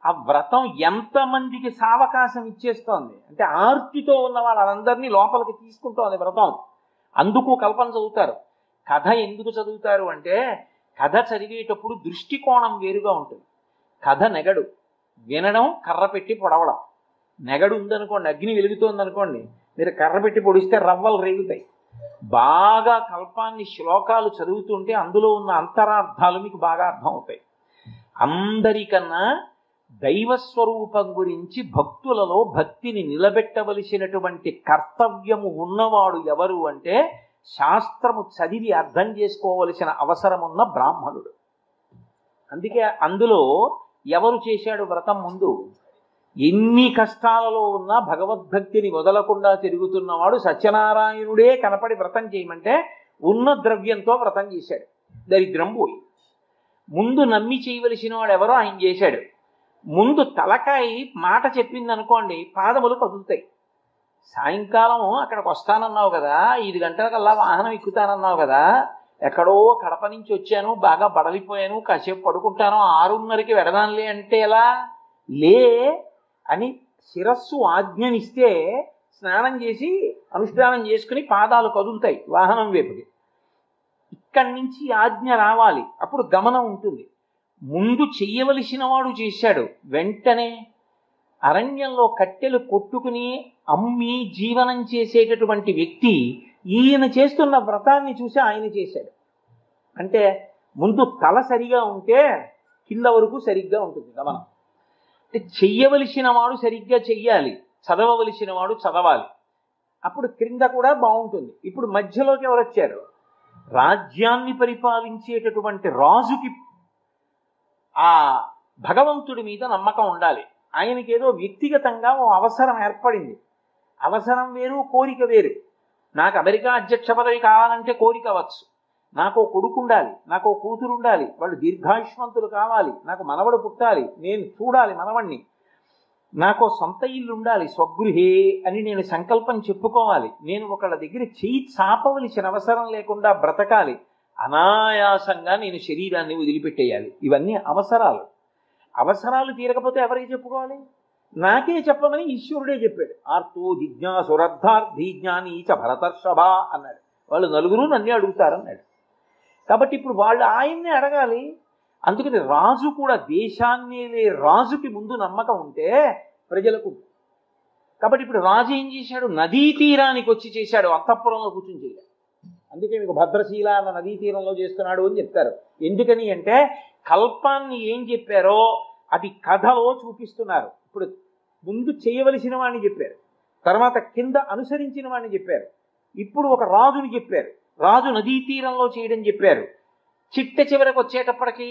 ఆ వ్రతం ఎంతమందికి సావకాశం ఇచ్చేస్తోంది అంటే ఆర్తితో ఉన్న వాళ్ళందరినీ లోపలికి తీసుకుంటోంది వ్రతం. అందుకు కల్పన చదువుతారు. కథ ఎందుకు చదువుతారు అంటే కథ చదివేటప్పుడు దృష్టికోణం వేరుగా ఉంటుంది. కథ నెగడు, వినడం కర్ర పెట్టి పొడవడం. నెగడు ఉందనుకోండి, అగ్ని వెలుగుతోందనుకోండి, మీరు కర్ర పెట్టి పొడిస్తే రవ్వలు రేగుతాయి. బాగా కల్పాన్ని శ్లోకాలు చదువుతుంటే అందులో ఉన్న అంతరార్థాలు మీకు బాగా అర్థం అవుతాయి. అందరికన్నా దైవస్వరూపం గురించి భక్తులలో భక్తిని నిలబెట్టవలసినటువంటి కర్తవ్యము ఉన్నవాడు ఎవరు అంటే శాస్త్రము చదివి అర్థం చేసుకోవలసిన అవసరమున్న బ్రాహ్మణుడు. అందుకే అందులో ఎవరు చేశాడు వ్రతం ముందు? ఎన్ని కష్టాలలో ఉన్నా భగవద్భక్తిని వదలకుండా తిరుగుతున్నవాడు సత్యనారాయణుడే కనపడి వ్రతం చేయమంటే ఉన్న ద్రవ్యంతో వ్రతం చేశాడు. దరిద్రం పోయి. ముందు నమ్మి చేయవలసిన వాడు ఎవరో ఆయన చేశాడు. ముందు తలకాయి మాట చెప్పింది అనుకోండి, పాదములు కదులుతాయి. సాయంకాలం అక్కడికి వస్తానన్నావు కదా, 5 గంటలకల్లా వాహనం ఎక్కుతానన్నావు కదా, ఎక్కడో కడప నుంచి వచ్చాను, బాగా బడలిపోయాను, కాసేపు పడుకుంటాను, 6:30కి వెడదానులే అంటే ఎలా? లే అని శిరస్సు ఆజ్ఞనిస్తే స్నానం చేసి అనుష్ఠానం చేసుకుని పాదాలు కదులుతాయి వాహనం వైపుకి. ఇక్కడి నుంచి ఆజ్ఞ రావాలి, అప్పుడు గమనం ఉంటుంది. ముందు చెయ్యవలసిన వాడు చేశాడు. వెంటనే అరణ్యంలో కట్టెలు కొట్టుకుని అమ్మి జీవనం చేసేటటువంటి వ్యక్తి ఈయన చేస్తున్న వ్రతాన్ని చూసి ఆయన చేశాడు. అంటే ముందు తల సరిగా ఉంటే కింద వరకు సరిగ్గా ఉంటుంది గమనం. అంటే చెయ్యవలసిన వాడు సరిగ్గా చెయ్యాలి, చదవవలసిన వాడు చదవాలి, అప్పుడు క్రింద కూడా బాగుంటుంది. ఇప్పుడు మధ్యలోకి ఎవరు వచ్చారు? రాజ్యాన్ని పరిపాలించేటటువంటి రాజుకి ఆ భగవంతుడి మీద నమ్మకం ఉండాలి. ఆయనకి ఏదో వ్యక్తిగతంగా ఓ అవసరం ఏర్పడింది. అవసరం వేరు, కోరిక వేరు. నాకు అమెరికా అధ్యక్ష పదవి కావాలంటే కోరిక అవ్వచ్చు. నాకు కొడుకు ఉండాలి, నాకు కూతురు ఉండాలి, వాళ్ళు దీర్ఘాయుష్మంతులు కావాలి, నాకు మనవడు పుట్టాలి, నేను చూడాలి మనవణ్ణి, నాకు సొంత ఇల్లు ఉండాలి, స్వగృహే అని నేను సంకల్పం చెప్పుకోవాలి, నేను ఒకళ్ళ దగ్గర చెయ్యి చాపవలసిన అవసరం లేకుండా బ్రతకాలి, అనాయాసంగా నేను శరీరాన్ని వదిలిపెట్టేయాలి. ఇవన్నీ అవసరాలు. అవసరాలు తీరకపోతే ఎవరికి చెప్పుకోవాలి? నాకే చెప్పమని ఈశ్వరుడే చెప్పాడు. ఆర్తో జిజ్ఞాసురర్థార్థి జ్ఞాని చ భరతర్షభ అన్నాడు. వాళ్ళు నలుగురు నన్నే అడుగుతారన్నాడు. కాబట్టి ఇప్పుడు వాళ్ళు ఆయన్నే అడగాలి. అందుకని రాజు కూడా దేశాన్ని రాజుకి ముందు నమ్మకం ఉంటే ప్రజలకు. కాబట్టి ఇప్పుడు రాజు ఏం చేశాడు? నదీ తీరానికి వచ్చి చేశాడు, అంతఃపురంలో కూర్చుని చేయాలి. అందుకే మీకు భద్రశీల అన్న నదీ తీరంలో చేస్తున్నాడు అని చెప్తారు. ఎందుకని అంటే కల్పాన్ని ఏం చెప్పారో అది కథలో చూపిస్తున్నారు. ఇప్పుడు ముందు చేయవలసిన వాడిని చెప్పారు, తర్వాత కింద అనుసరించిన వాడిని చెప్పారు, ఇప్పుడు ఒక రాజుని చెప్పారు, రాజు నదీ తీరంలో చేయడం చెప్పారు. చిట్ట చివరికి వచ్చేటప్పటికి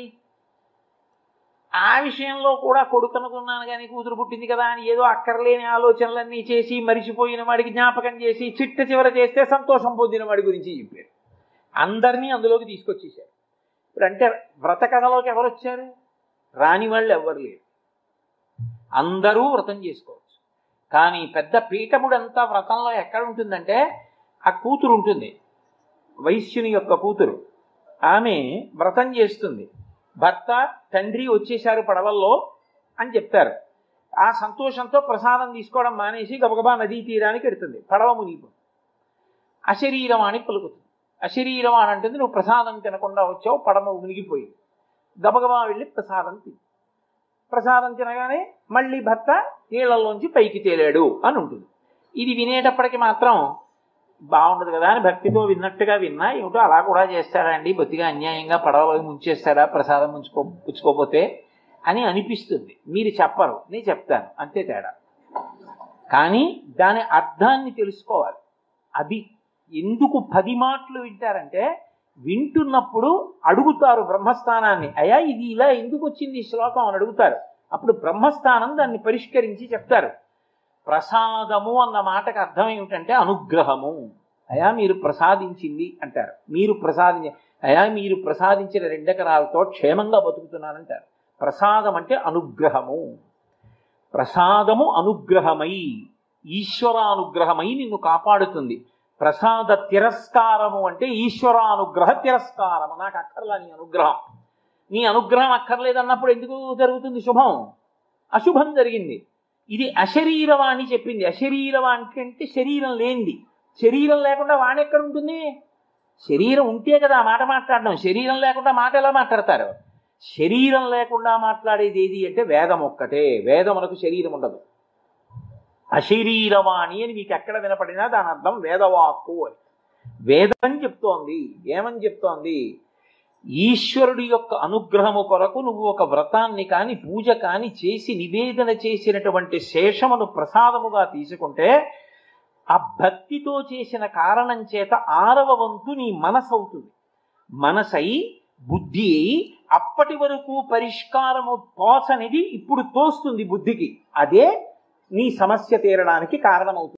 ఆ విషయంలో కూడా కొడుకనుకున్నాను కానీ కూతురు పుట్టింది కదా అని ఏదో అక్కర్లేని ఆలోచనలన్నీ చేసి మరిచిపోయిన వాడికి జ్ఞాపకం చేసి చిట్ట చివర చేస్తే సంతోషం పొందిన వాడి గురించి చెప్పారు. అందరినీ అందులోకి తీసుకొచ్చేసారు. ఇప్పుడు అంటే వ్రత కథలోకి ఎవరు వచ్చారు? రాని వాళ్ళు ఎవరు లేరు. అందరూ వ్రతం చేసుకోవచ్చు. కానీ పెద్ద పీఠముడంతా వ్రతంలో ఎక్కడ ఉంటుందంటే ఆ కూతురు ఉంటుంది, వైశ్యుని యొక్క కూతురు. ఆమె వ్రతం చేస్తుంది. భర్త తండ్రి వచ్చేశారు పడవల్లో అని చెప్తారు. ఆ సంతోషంతో ప్రసాదం తీసుకోవడం మానేసి గబగబా నదీ తీరానికి ఎడుతుంది. పడవ మునిగిపోతుంది. అశరీరవాణి పలుకుతుంది. అశరీరవాణి అంటే నువ్వు ప్రసాదం తినకుండా వచ్చావు, పడమ మునిగిపోయింది, గబగబా వెళ్ళి ప్రసాదం తిని, ప్రసాదం తినగానే మళ్ళీ భర్త నీళ్లలోంచి పైకి తేలాడు అని ఉంటుంది. ఇది వినేటప్పటికి మాత్రం బాగుండదు కదా అని భక్తితో విన్నట్టుగా విన్నా, ఏమిటో అలా కూడా చేస్తారా అండి, బొత్తిగా అన్యాయంగా పడవ ముంచేస్తారా ప్రసాదం పుచ్చుకోపోతే అని అనిపిస్తుంది. మీరు చెప్పరు, నేను చెప్తాను, అంతే తేడా. కానీ దాని అర్థాన్ని తెలుసుకోవాలి. అది ఎందుకు 10 మాటలు వింటారంటే, వింటున్నప్పుడు అడుగుతారు బ్రహ్మస్థానాన్ని, అయ్యా ఇది ఇలా ఎందుకు వచ్చింది ఈ శ్లోకం అని అడుగుతారు. అప్పుడు బ్రహ్మస్థానం దాన్ని పరిష్కరించి చెప్తారు. ప్రసాదము అన్న మాటకు అర్థం ఏమిటంటే అనుగ్రహము. అయా మీరు ప్రసాదించింది అంటారు. అయా మీరు ప్రసాదించిన 2 ఎకరాలతో క్షేమంగా బతుకుతున్నానంటారు. ప్రసాదం అంటే అనుగ్రహము. ప్రసాదము అనుగ్రహమై, ఈశ్వరానుగ్రహమై నిన్ను కాపాడుతుంది. ప్రసాద తిరస్కారము అంటే ఈశ్వరానుగ్రహ తిరస్కారము. నాకు అక్కర్లా నీ అనుగ్రహం. నీ అనుగ్రహం అక్కర్లేదన్నప్పుడు ఎందుకు జరుగుతుంది శుభం? అశుభం జరిగింది. ఇది అశరీరవాణి చెప్పింది. అశరీరవాణి అంటే శరీరం లేనిది. శరీరం లేకుండా వాణి ఎక్కడ ఉంటుంది? శరీరం ఉంటే కదా మాట మాట్లాడడం. శరీరం లేకుండా మాట ఎలా మాట్లాడతారు? శరీరం లేకుండా మాట్లాడేది ఏది అంటే వేదం ఒక్కటే. వేదమునకు శరీరం ఉండదు. అశరీరవాణి అని మీకు ఎక్కడ వినపడినా దాని అర్థం వేదవాక్కు అని. వేదం చెప్తోంది. ఏమని చెప్తోంది? ఈశ్వరుడి యొక్క అనుగ్రహము కొరకు నువ్వు ఒక వ్రతాన్ని కాని పూజ కాని చేసి నివేదన చేసినటువంటి శేషమును ప్రసాదముగా తీసుకుంటే, ఆ భక్తితో చేసిన కారణం చేత 6వ వంతు నీ మనసు అవుతుంది. మనసై బుద్ధి అయి అప్పటి వరకు పరిష్కారము తోచనిది ఇప్పుడు తోస్తుంది బుద్ధికి. అదే నీ సమస్య తీరడానికి కారణమవుతుంది.